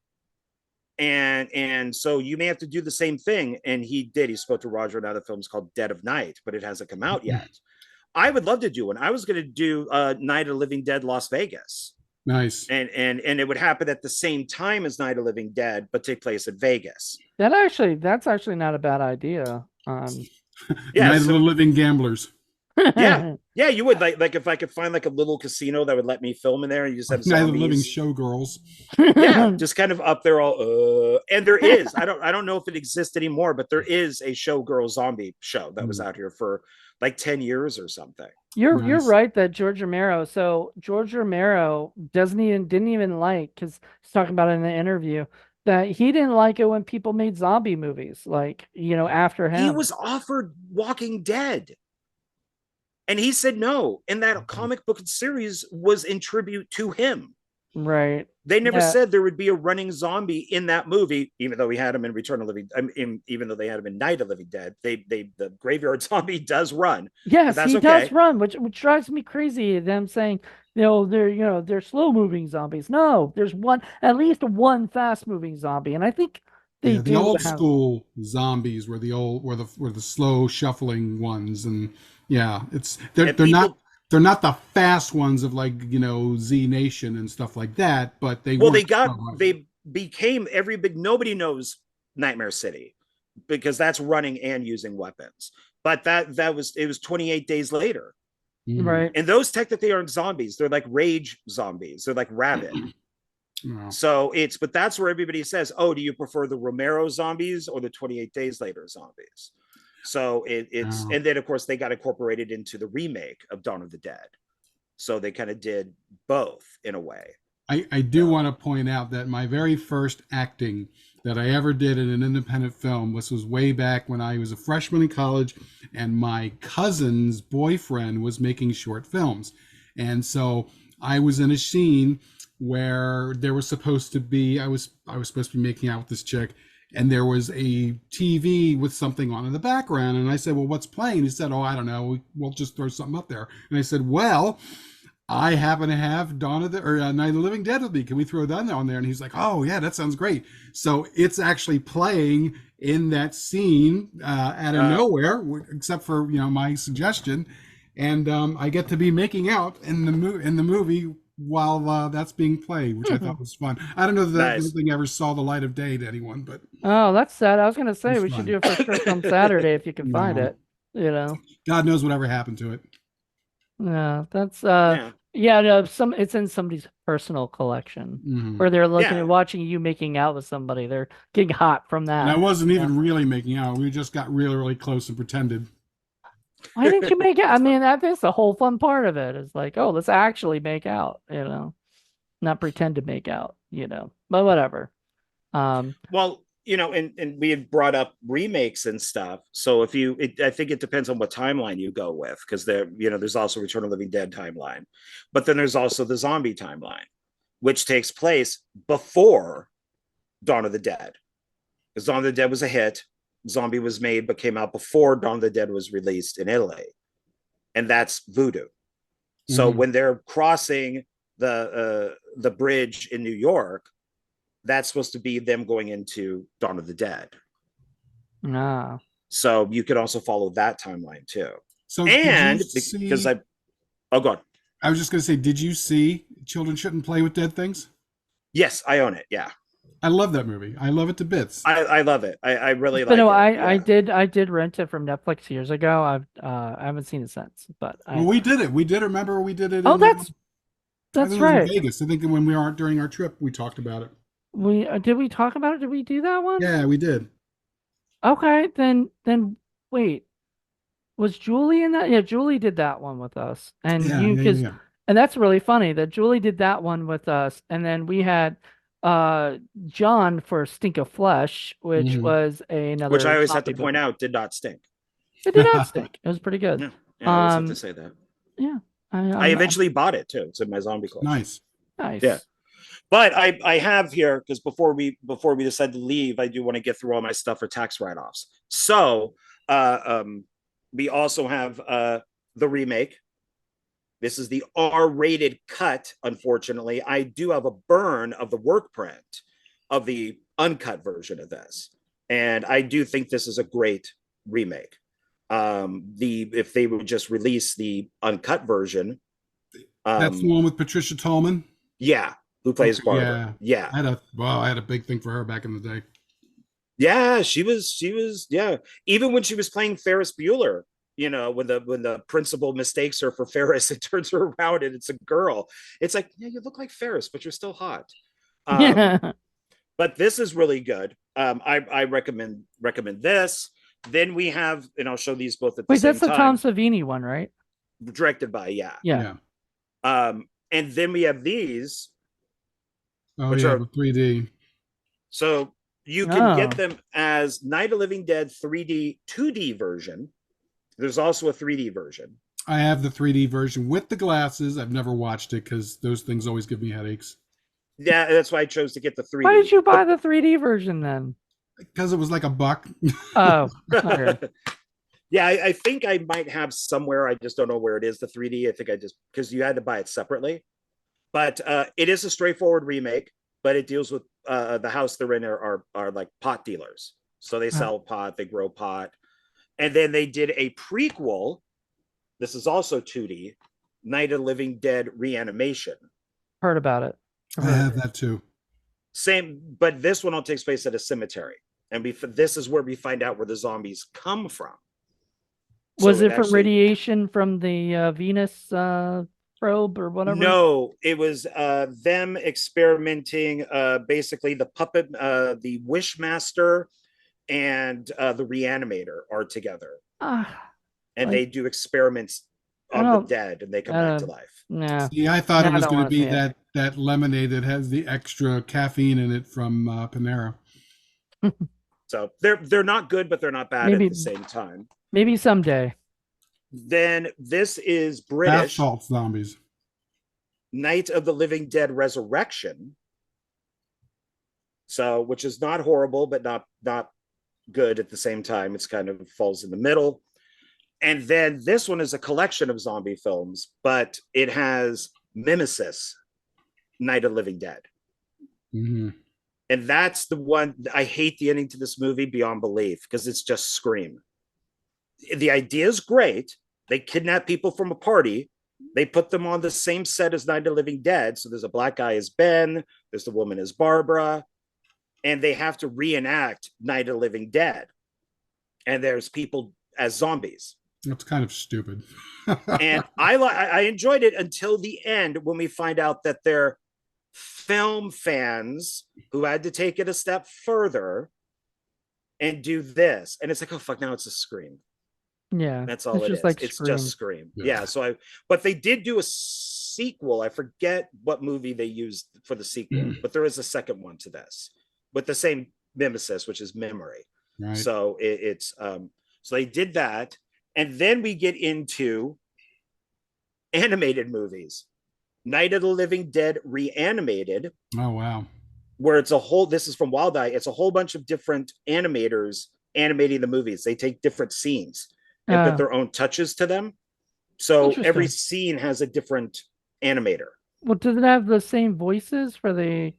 and so you may have to do the same thing. And he did. He spoke to Roger. Now the film's called Dead of Night, but it hasn't come out yet. I would love to do one. I was going to do Night of the Living Dead Las Vegas. Nice. And it would happen at the same time as Night of the Living Dead, but take place in Vegas. That's actually not a bad idea. Night of the Living Gamblers. Yeah, you would like if I could find like a little casino that would let me film in there, and you just have Night of the Living Showgirls. Yeah, just kind of up there all. And there is, I don't know if it exists anymore, but there is a Showgirl zombie show that was out here for like 10 years or something. You're right that George Romero. So George Romero didn't even like, because he's talking about it in the interview. that he didn't like it when people made zombie movies, like, after He him. was offered Walking Dead. And he said no. And that comic book series was in tribute to him. Right. They never Yeah. said there would be a running zombie in that movie, even though we had him in Return of Living. Even though they had him in Night of Living Dead, the graveyard zombie does run, but Yes, that's he does okay. run, which drives me crazy. Them saying, they're slow moving zombies. No, there's at least one fast moving zombie, and I think they Yeah, the do old have. school zombies were the slow shuffling ones, and yeah, they're And they're not people, they're not the fast ones of like Z Nation and stuff like that, but they well, weren't slow. they became every big. Nobody knows Nightmare City because that's running and using weapons. But it was 28 days later. Mm. Right. And those technically aren't zombies. They're like rage zombies. They're like rabid. Wow. So but that's where everybody says, oh, do you prefer the Romero zombies or the 28 days later zombies? So it's, Wow. and then of course they got incorporated into the remake of Dawn of the Dead. So they kind of did both in a way. I do want to point out that my very first acting that I ever did in an independent film was way back when I was a freshman in college, and my cousin's boyfriend was making short films. And so I was in a scene where there was supposed to be I was supposed to be making out with this chick, and there was a TV with something on in the background. And I said, "Well, what's playing?" He said, "Oh, I don't know. We'll just throw something up there." And I said, "Well, I happen to have Night of the Living Dead with me. Can we throw that on there?" And he's like, "Oh yeah, that sounds great." So it's actually playing in that scene out of nowhere, except for my suggestion, and I get to be making out in the movie while that's being played, which I thought was fun. I don't know that Nice. thing ever saw the light of day to anyone, but it Oh, that's sad. I was gonna say was we should fun. do it for Sure Film Saturday if you can find No, it. You know. God knows whatever happened to it. Yeah, that's Yeah. yeah, no, it's in somebody's personal collection Hmm. where they're looking at Yeah. watching you making out with somebody. They're getting hot from And I that. wasn't Yeah. even really making out. We just got really, really close and pretended. Why didn't you make out? I That's fun. mean, that's the whole fun part of it. It's like, oh, let's actually make out, not pretend to make out, But whatever. Um, Well, and we had brought up remakes and stuff. So I think it depends on what timeline you go with, because there's also Return of the Living Dead timeline, but then there's also the zombie timeline, which takes place before Dawn of the Dead. Because Dawn of the Dead was a hit, Zombie was made, but came out before Dawn of the Dead was released in Italy, and that's Voodoo. So Hmm. when they're crossing the bridge in New York, that's supposed to be them going into Dawn of the Dead. ah. So you could also follow that timeline too. So did you And because see? oh god, I was just going to say, did you see Children Shouldn't Play with Dead Things? yes, I own it. Yeah, I love that movie. I love it to bits. I love it. I really But no, like it. I did rent it from Netflix years ago. I haven't seen it since, but Well, we did it. We did. Remember, we did it oh, in. I that's think it was in right. Vegas. I think when we were during our trip, we talked about it. Did we talk about it? Did we do that one? Yeah, we did. Okay, then wait. Was Julie in that? Yeah, Julie did that one with us. And Yeah, yeah, yeah, yeah. and that's really funny that Julie did that one with us. And then we had John for Stink of Flesh, which Mhm. was Which I another always have to zombie point movie. out did not stink. It did not stink. It was pretty good. Yeah, yeah, I always have to Um, say that. yeah. I I'm eventually bought it too. It's in my zombie collection. Nice. Yeah. nice. But I have here, because before we decide to leave, I do want to get through all my stuff for tax write-offs. So uh, um, we also have the remake. This is the R-rated cut. Unfortunately, I do have a burn of the work print of the uncut version of this, and I do think this is a great remake. If they would just release the uncut version, That's the um, one with Patricia Tallman. yeah, who plays Okay, Barbara? yeah. Yeah, I had a big thing for her back in the day. yeah, she was yeah. Even when she was playing Ferris Bueller, when the principal mistakes her for Ferris and turns her around and it's a girl, it's like, yeah, you look like Ferris, but you're still hot. Um, Yeah. but this is really good. I recommend this. Then we have, and I'll show these both at the Wait, same that's the Tom time. Savini one, right? Directed by, yeah. Yeah. Yeah. And then we have these, Oh which yeah, are the 3D. So you can Oh, get them as Night of Living Dead 3D 2D version. There's also a 3D version. I have the 3D version with the glasses. I've never watched it because those things always give me headaches. Yeah, that's why I chose to get the why did 3D. you buy the 3D version then? Because it was like $1. Oh, okay. Yeah, I think I might have somewhere. I just don't know where it is. The 3D. I think I just because you had to buy it separately. But it is a straightforward remake. But it deals with the house they're in are like pot dealers. So they Oh, sell pot, they grow pot, and then they did a prequel. This is also 2D. Night of the Living Dead Reanimation. heard about it. I've I heard of have it. that too. Same, but this one all takes place at a cemetery, and this is where we find out where the zombies come from. Was So it it from actually radiation from the Venus probe or whatever? no, it was them experimenting. Basically, the puppet, the Wishmaster, and the Reanimator are together, Ah, and like they do experiments I on the don't. dead, and they come back to life. Nah, See, I thought nah, it I was don't going to want to be see it. that lemonade that has the extra caffeine in it from Panera. So they're not good, but they're not bad at Maybe, the same time. maybe someday. Then this is Bath British salt zombies. Night of the Living Dead Resurrection. So, which is not horrible, but not good at the same time. It's kind of falls in the middle. And then this one is a collection of zombie films, but it has Mimesis, Night of Living Dead. Mm-hmm. And that's the one I hate the ending to this movie beyond belief because it's just Scream. The idea is great. They kidnap people from a party. They put them on the same set as Night of the Living Dead. So there's a black guy as Ben, there's the woman as Barbara, and they have to reenact Night of the Living Dead. And there's people as zombies. That's kind of stupid. And I enjoyed it until the end when we find out that they're film fans who had to take it a step further and do this. And it's like, oh fuck, now it's a Scream. Yeah, That's all it's it just is. like It's just Scream. Scream. Yeah. Yeah. So but they did do a sequel. I forget what movie they used for the sequel, but there is a second one to this with the same mimesis, which is memory. Right. So so they did that. And then we get into animated movies. Night of the Living Dead Reanimated, Oh wow. where it's a whole, this is from Wild Eye, it's a whole bunch of different animators animating the movies. They take different scenes and put their own touches to them. So every Interesting. scene has a different animator. Well, does it have the same voices for the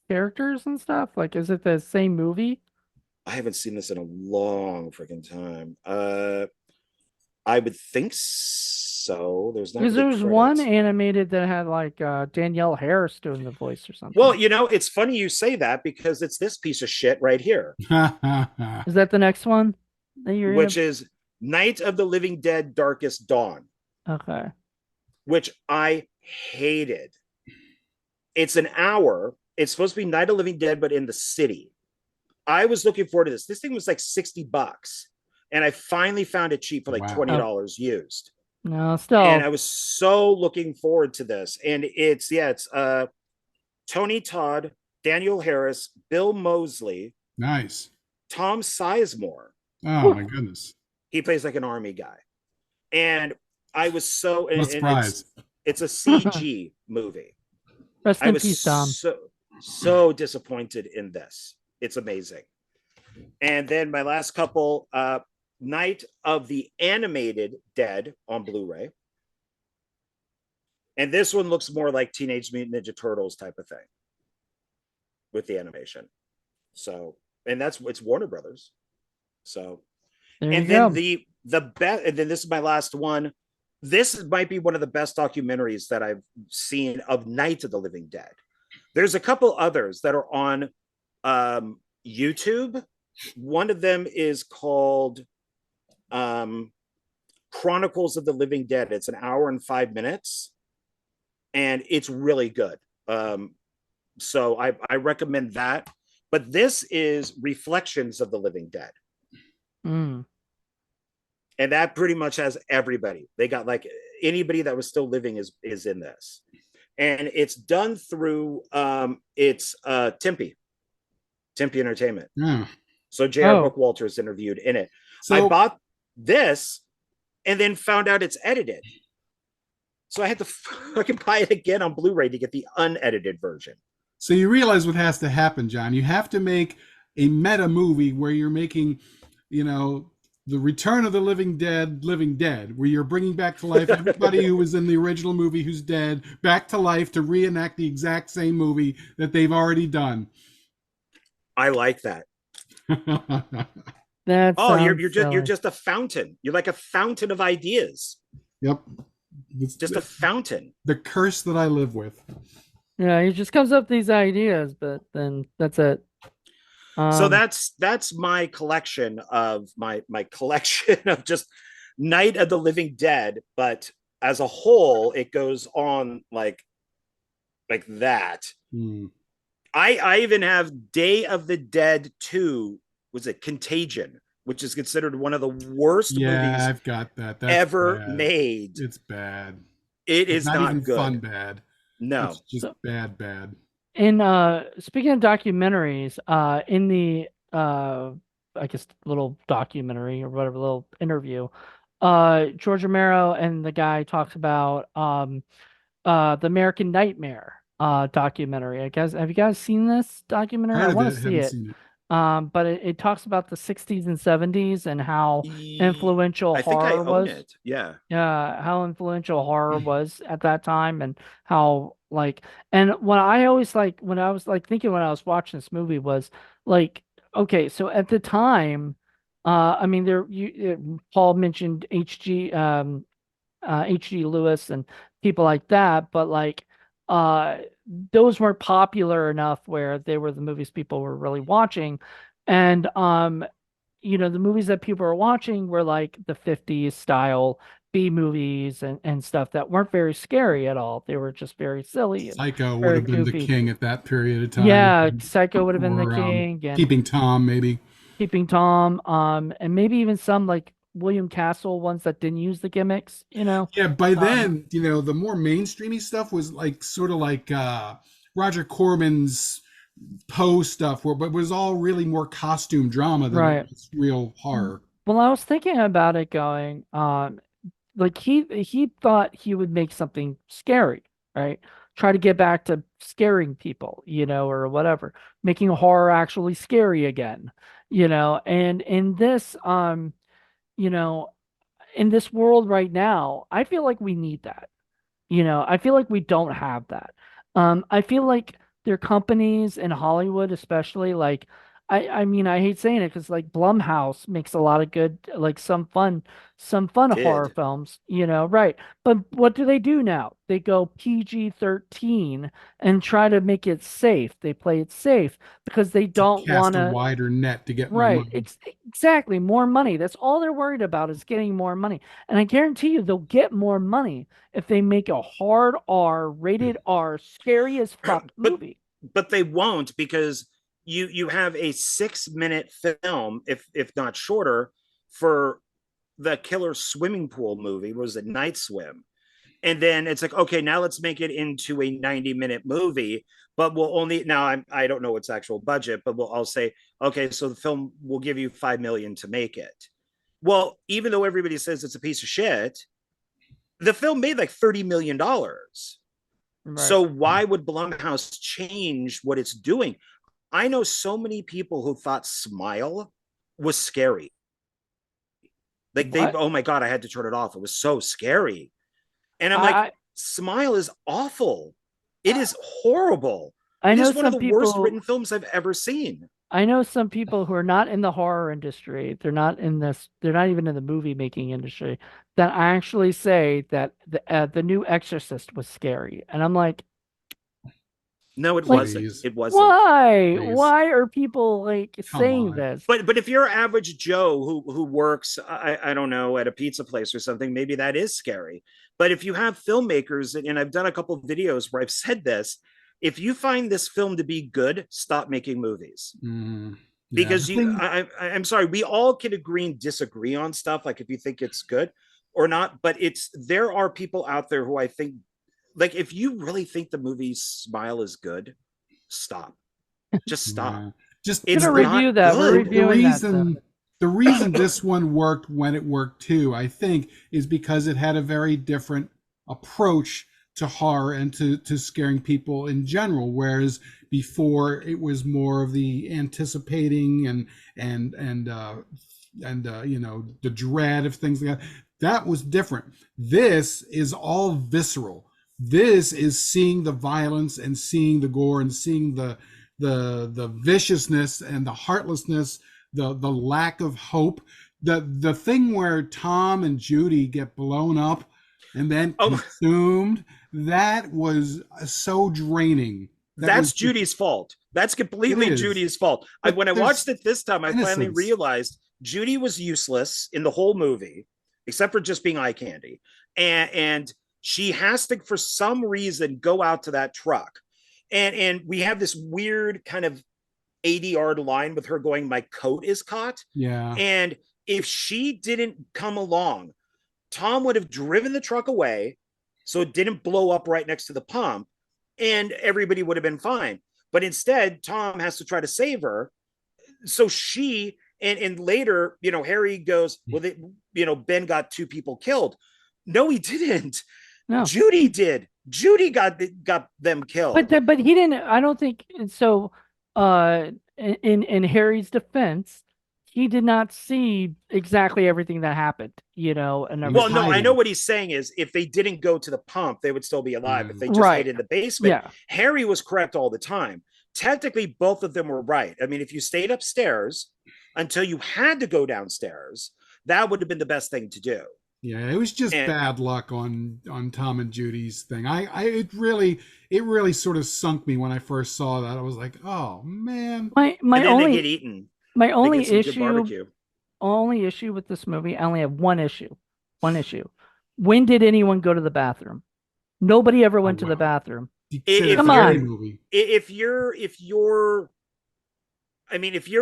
characters and stuff? Like, is it the same movie? I haven't seen this in a long freaking time. I would think so. There's not Because really there was one credits. animated that had like Danielle Harris doing the voice or something. Well, it's funny you say that because it's this piece of shit right here, Is that the next one that you're which is Night of the Living Dead Darkest Dawn, Okay. which I hated. It's an hour. It's supposed to be Night of Living Dead, but in the city. I was looking forward to this. This thing was like $60. And I finally found it cheap for like Wow. $20 used. No, still. And I was so looking forward to this. And it's Tony Todd, Daniel Harris, Bill Moseley, Nice. Tom Sizemore. Oh my goodness. He plays like an army guy. And I was so What a surprise. it's a CG movie. Rest I in was peace, Tom. so disappointed in this. It's amazing. And then my last couple, Night of the Animated Dead on Blu-ray. And this one looks more like Teenage Mutant Ninja Turtles type of thing with the animation. So, and it's Warner Brothers. So, There and you then go. the best, and then this is my last one. This might be one of the best documentaries that I've seen of Night of the Living Dead. There's a couple others that are on YouTube. One of them is called Chronicles of the Living Dead. It's an hour and 5 minutes, and it's really good. So I recommend that. But this is Reflections of the Living Dead. Mm. And that pretty much has everybody. They got like anybody that was still living is in this. And it's done through it's Tempe. Tempe Entertainment. Yeah. So J.R. Oh, Bookwalter is interviewed in it. I So bought this and then found out it's edited. So I had to fucking buy it again on Blu-ray to get the unedited version. so you realize what has to happen, John. You have to make a meta movie where you're making, you know, the Return of the Living Dead, where you're bringing back to life everybody who was in the original movie who's dead, back to life to reenact the exact same movie that they've already done. I like that. that Oh, you're sounds you're just you're silly. just a fountain. You're like a fountain of ideas. Yep. It's Just a fountain. the curse that I live with. Yeah, he just comes up with these ideas, but then that's it. So Um, that's my collection of my collection of just Night of the Living Dead, but as a whole, it goes on like that. Hmm. I even have Day of the Dead 2, was it Contagion, which is considered one of the worst Yeah, movies I've got that. That's ever bad. made. It's bad. It It's is not even not fun good. bad. It's No. just so bad, bad. in speaking of documentaries, in the I guess little documentary or whatever little interview, George Romero and the guy talks about the American Nightmare documentary. I guess have you guys seen this documentary? I Heard of want it, to see haven't it. seen it. But it talks about the 60s and 70s and how influential I think I horror own was. it. Yeah. Yeah, how influential horror was at that time and how like and what I always like when I was like thinking when I was watching this movie was like okay, so at the time I mean there Paul mentioned H.G. Lewis and people like that, but like uh those weren't popular enough where they were the movies people were really watching. And the movies that people were watching were like the 50s style B movies and stuff that weren't very scary at all. They were just very silly and Psycho would very have been the goofy. king at that period of time, Yeah, Psycho would have been the or king and Peeping Tom, maybe. Keeping Tom, and maybe even some like William Castle ones that didn't use the gimmicks. Yeah, by Um, then, the more mainstreamy stuff was like sort of like Roger Corman's Poe stuff, where but it was all really more costume drama than it right. was real horror. Well, I was thinking about it going, like he thought he would make something scary, right? Try to get back to scaring people, or whatever, making horror actually scary again, and you know, in this world right now, I feel like we need that. I feel like we don't have that. I feel like there are companies in Hollywood, especially like I mean I hate saying it because like Blumhouse makes a lot of good like some fun horror Did. films, right. But what do they do now? They go PG-13 and try to make it safe. They play it safe because they To don't want cast a to. wider net to get more Right. money. Exactly. More money. That's all they're worried about is getting more money. And I guarantee you they'll get more money if they make a hard R, rated R, scary as fuck but movie. but they won't, because you have a 6-minute film, if not shorter, for the killer swimming pool movie. Was it Night Swim? And then it's like, okay, now let's make it into a 90-minute movie, but we'll only now I don't know its actual budget, but I'll say, okay, so the film will give you 5 million to make it. Well, even though everybody says it's a piece of shit, the film made like $30 million. Right. So why would Blumhouse change what it's doing? I know so many people who thought Smile was scary. Like What? oh my God, I had to turn it off. It was so scary. And I'm like, I Smile is awful. It I is horrible. I It know is one of some the worst people written films I've ever seen. I know some people who are not in the horror industry. They're not even in the movie making industry that actually say that the new Exorcist was scary. And I'm No, it like wasn't. Please, It wasn't. why? please, Why are people like come saying on. this? But if you're average Joe who works, I don't know, at a pizza place or something, maybe that is scary. But if you have filmmakers, and I've done a couple of videos where I've said this, if you find this film to be good, stop making movies. Yeah, the Because thing. I'm sorry, we all can agree and disagree on stuff, like if you think it's good or not. But there are people out there who I think, like, if you really think the movie Smile is good, stop. Just stop. Yeah. just It's Gonna not review that. We're good. the reviewing that soon. reason this one worked when it worked too, I think, is because it had a very different approach to horror and to scaring people in general. Whereas before it was more of the anticipating and you know, the dread of things like that. That was different. This is all visceral. This is seeing the violence and seeing the gore and seeing the viciousness and the heartlessness, the lack of hope. The thing where Tom and Judy get blown up and then Oh, consumed, that was so draining. That that's was just, Judy's fault. That's it completely is. Judy's fault. But When I watched there's it this time, I finally innocence. realized Judy was useless in the whole movie, except for just being eye candy. And she has to, for some reason, go out to that truck. And we have this weird kind of ADR line with her going, "My coat is caught." Yeah. And if she didn't come along, Tom would have driven the truck away so it didn't blow up right next to the pump, and everybody would have been fine. But instead, Tom has to try to save her. So she and later, you know, Harry goes, "Well, Ben got 2 people killed." No, he didn't. No, Judy did. Judy got them killed. but he didn't. I don't think so. In Harry's defense, he did not see exactly everything that happened. You know, and He was Well, no, everything. I know hiding. what he's saying is if they didn't go to the pump, they would still be alive. Yeah. If they just Right. hid in the basement, Yeah. Harry was correct all the time. Technically, both of them were right. I mean, if you stayed upstairs until you had to go downstairs, that would have been the best thing to do. Yeah, it was just And bad luck on Tom and Judy's thing. It really sort of sunk me when I first saw that. I was like, oh man. My and then they only get eaten. my They get only some good issue barbecue. only issue with this movie, I only have one issue. One issue. When did anyone go to the bathroom? Nobody ever Oh went to the wow. bathroom. You said If it's a Come Harry on. movie. if you're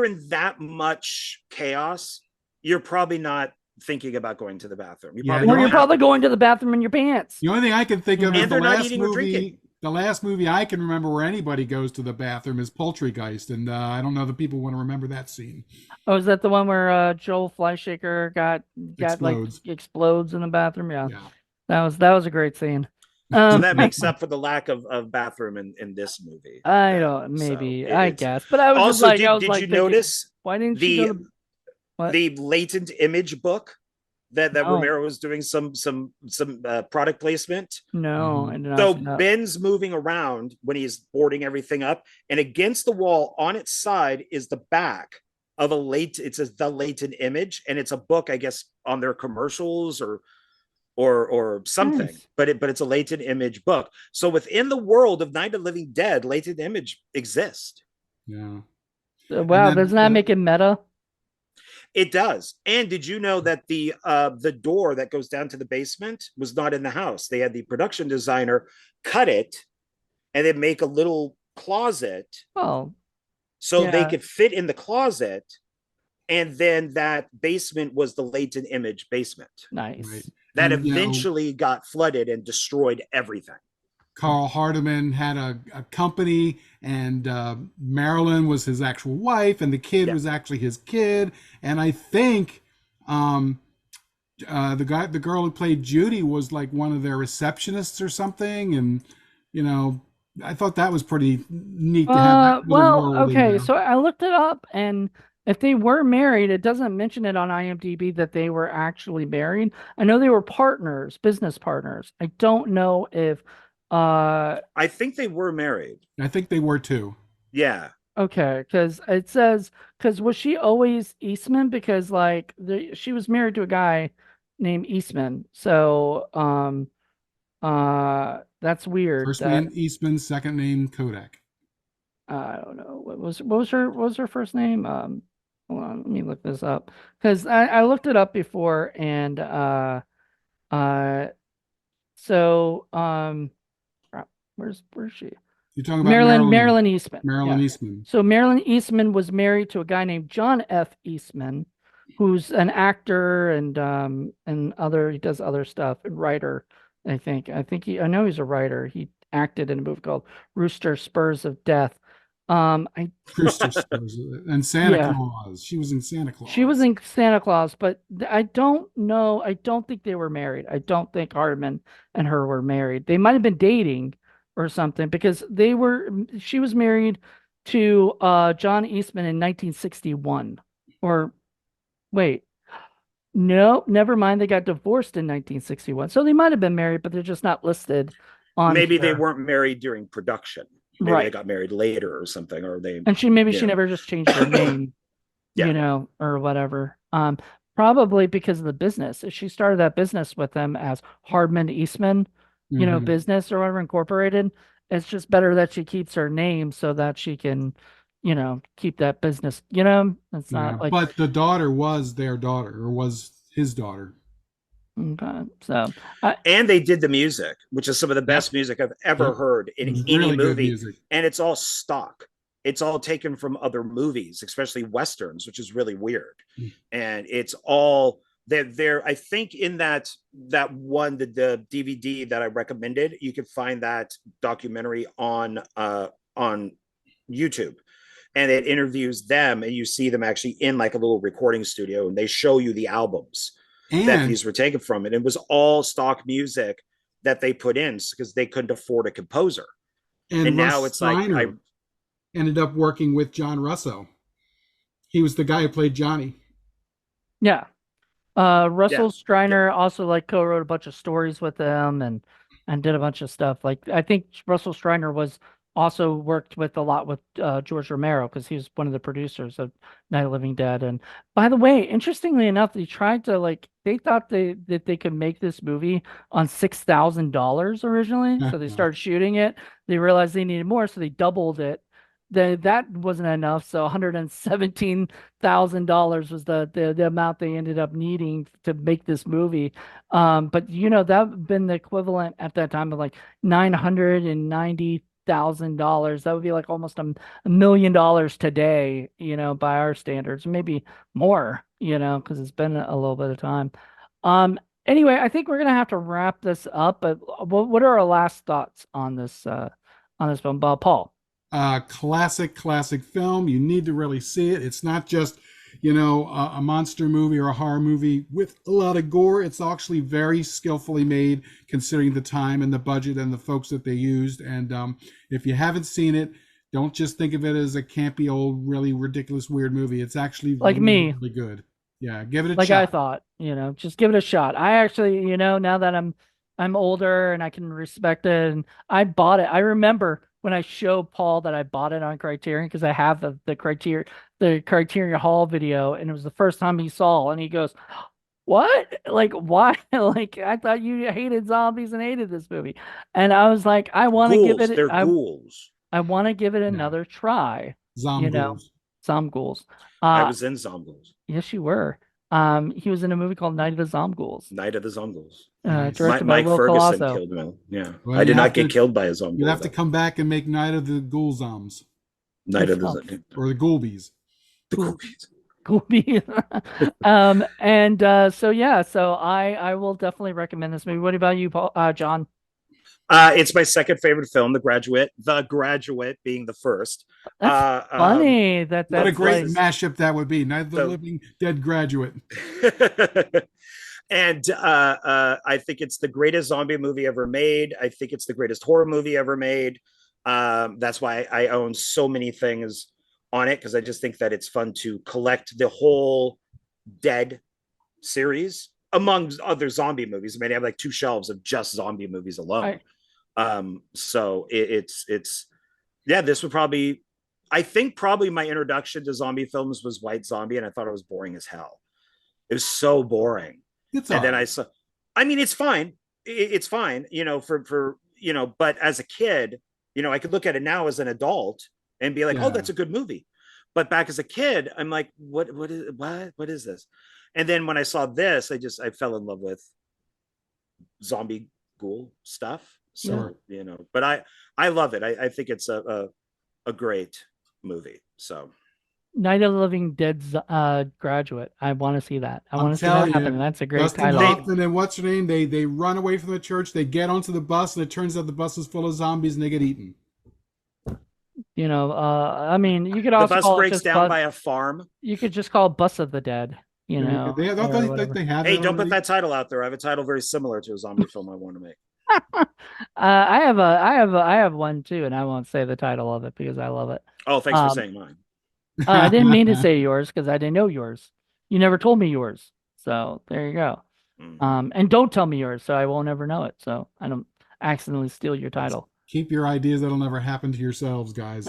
in that much chaos, you're probably not thinking about going to the bathroom. You Yeah, probably the Or don't you're only have probably to go. going to the bathroom in your pants. the only thing I can think You of is And know? they're not eating or drinking. the last movie I can remember where anybody goes to the bathroom is Poultrygeist, and I don't know that people want to remember that scene. Oh, is that the one where Joel Flyshaker got like Explodes. explodes in the bathroom? Yeah. Yeah. That was a great scene. So Um that makes up for the lack of bathroom in this movie. I then. don't So maybe I it's guess. But I was just also like I was did you like thinking, notice why didn't she go the to what? the latent image book that No. Romero was doing some product placement? No, I Mhm. did not So see that. Ben's moving around when he's boarding everything up, and against the wall on its side is the back of the latent image, and it's a book, I guess, on their commercials or something. Nice. But it's a latent image book. So within the world of Night of the Living Dead, latent image exists. Yeah. And Wow, then doesn't that make it meta? It does. And did you know that the door that goes down to the basement was not in the house? They had the production designer cut it and then make a little closet Oh, so they yeah, could fit in the closet. And then that basement was the latent image basement right. nice. that And you know, eventually got flooded and destroyed everything. Carl Hardiman had a company, and Marilyn was his actual wife, and the kid Yeah. was actually his kid. And I think um, the girl who played Judy was like one of their receptionists or something. And you know, I thought that was pretty neat to have that little Well, world in okay, there. so I looked it up, and if they were married, it doesn't mention it on IMDb that they were actually married. I know they were partners, business partners. I don't know if I think they were married. I think they were too. Yeah. okay, because it says, because was she always Eastman? Because like she was married to a guy named Eastman, so that's weird. First That name Eastman, second name Kodak. I don't know what was her first name. Hold on, let me look this up because I looked it up before and uh so crap, where's she? You're talking about Marilyn Eastman. Marilyn Yeah. Eastman. So Marilyn Eastman was married to a guy named John F. Eastman, who's an actor and other he does other stuff and writer. I think I know he's a writer. He acted in a movie called Rooster Spurs of Death. I Brewster Stores and Santa yeah, Claus. She was in Santa she was Claus. in Santa Claus, but I don't know. I don't think they were married. I don't think Hardman and her were married. They might have been dating or something because they were. She was married to John Eastman in 1961. Or wait, no, never mind. They got divorced in 1961, so they might have been married, but they're just not listed on Maybe they here. weren't married during production. Maybe they Right. got married later or something, or they, And she you never just changed her know, name, yeah. or whatever. Probably because of the business. She started that business with them as Hardman Eastman, Hmm. business or whatever incorporated. It's just better that she keeps her name so that she can, keep that business. It's Yeah, not like but the daughter was their daughter, or was his daughter. okay. So I And they did the music, which is some of the Yep. best music I've ever Yep. heard in any Really good movie. music. And it's all stock. It's all taken from other movies, especially westerns, which is really weird. And it's all there. I think in that one, the DVD that I recommended, you can find that documentary on YouTube, and it interviews them, and you see them actually in like a little recording studio, and they show you the albums that And these were taken from. And it was all stock music that they put in because they couldn't afford a composer. And now Russ it's like I Steiner ended up working with John Russo. He was the guy who played Johnny. yeah. yeah Russell yeah Streiner also like co-wrote a bunch of stories with them and did a bunch of stuff. Like I think Russell Streiner was also worked with a lot with George Romero because he was one of the producers of Night of the Living Dead. And by the way, interestingly enough, they tried to they thought that they could make this movie on $6,000 originally. So they started shooting it. They realized they needed more, so they doubled it. That wasn't enough, so $117,000 was the amount they ended up needing to make this movie. But that would have been the equivalent at that time of like $990,000. That would be like almost a million dollars today, by our standards, maybe more, because it's been a little bit of time. Um, anyway, I think we're gonna have to wrap this up. But what are our last thoughts on this film, Paul? Classic film. You need to really see it. It's not just, a monster movie or a horror movie with a lot of gore. It's actually very skillfully made, considering the time and the budget and the folks that they used. And if you haven't seen it, don't just think of it as a campy old, really ridiculous, weird movie. It's actually Like really, me, really good. Yeah, give it a like I shot. thought, just give it a shot. I actually, now that I'm older and I can respect it, and I bought it. I remember when I showed Paul that I bought it on Criterion because I have the Criterion Hall video, and it was the first time he saw, and he goes, "What? Like why? Like I thought you hated zombies and hated this movie." And I was like, "I want to give ghouls, it they're ghouls. I want to give it Yeah, another try." You know, Zomgoals. some ghouls. I Uh was in Zombies. yes, you were. He was in a movie called Night of the Zombies, Night of the Zombies. Nice. directed by Mike Will Ferguson Colasso. killed him. Yeah, Well, I did not get killed by a you'd zombie have to though. come back and make Night of the Ghoulzoms Night This of sounds or the Ghoulbies. cool. the Cool. And so yeah, so I will definitely recommend this movie. What about you, Paul, John? It's my second favorite film, The Graduate. The Graduate being the first. That's funny that What a that's great like mashup that would be. Night of the So, Living Dead Graduate. and I think it's the greatest zombie movie ever made. I think it's the greatest horror movie ever made. That's why I own so many things on it, because I just think that it's fun to collect the whole Dead series among other zombie movies. I mean, I have like two shelves of just zombie movies alone. I So it's yeah, this would probably, I think probably my introduction to zombie films was White Zombie, and I thought it was boring as hell. It was so boring. It's And all then right. I saw, I mean, it's fine. It's fine, for but as a kid, I could look at it now as an adult and be like, oh, Yeah. that's a good movie. But back as a kid, I'm like, what is this? And then when I saw this, I fell in love with zombie ghoul stuff. yeah, So, but I love it. I think it's a great movie. So Night of the Living Dead's Graduate. I want to see that. I I'm want to see that telling happen. you, That's a great Dustin title. they Hoffman and what's her name? They run away from the church. They get onto the bus, and it turns out the bus is full of zombies, and they get eaten. I mean, you could The also bus call it breaks just down by a farm. you could just call it Bus of the Dead, or whatever. They have Hey, that don't put already. that title out there. I have a title very similar to a zombie film I want to make. I have one too, and I won't say the title of it because I love it. Oh, thanks for Um, saying mine. I didn't mean to say yours because I didn't know yours. You never told me yours, so there you go. Mhm. And don't tell me yours, so I won't ever know it. So I don't accidentally steal your title. Keep your ideas that'll never happen to yourselves, guys.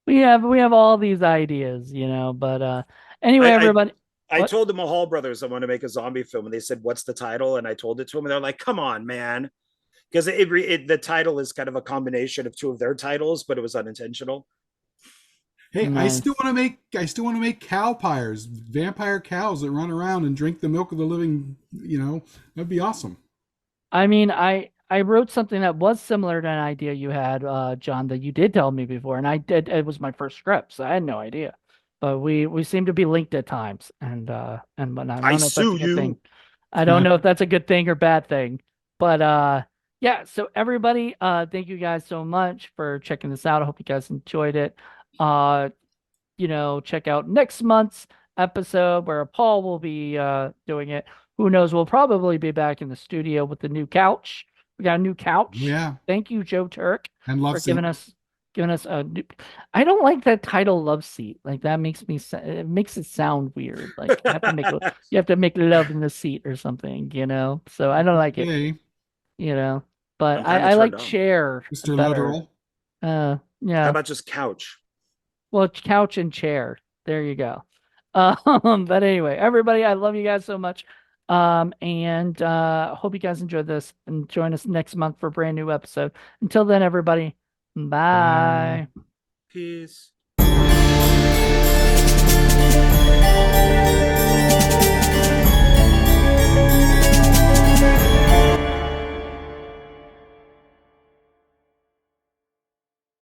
We have all these ideas, but anyway, I, I everybody, I what? told the Mahal brothers I want to make a zombie film, and they said, "What's the title?" And I told it to them, and they're like, "Come on, man," because the title is kind of a combination of two of their titles, but it was unintentional. Hey, Nice. I still want to make cow pyres, vampire cows that run around and drink the milk of the living. That'd be awesome. I mean, I wrote something that was similar to an idea you had, John, that you did tell me before, and I did. It was my first script, so I had no idea. But we seem to be linked at times, and whatnot. I I don't know if that's a sue good thing. you. I don't know if that's a good thing or bad thing. But yeah. So everybody, thank you guys so much for checking this out. I hope you guys enjoyed it. Uh, check out next month's episode where Paul will be doing it. Who knows? We'll probably be back in the studio with the new couch. We got a new couch. Yeah, Thank you, Joe Turk, and for love seat. giving us a new. I don't like that title, Love Seat. Like that it makes it sound weird. Like you have to make love in the seat or something. So I don't like it. Okay, You know, but I'm kind of I turned like on. chair Mr. better. Literal. How Yeah. about just couch? Well, couch and chair. There you go. But anyway, everybody, I love you guys so much. And hope you guys enjoyed this and join us next month for a brand new episode. Until then, everybody, Bye. bye. Peace.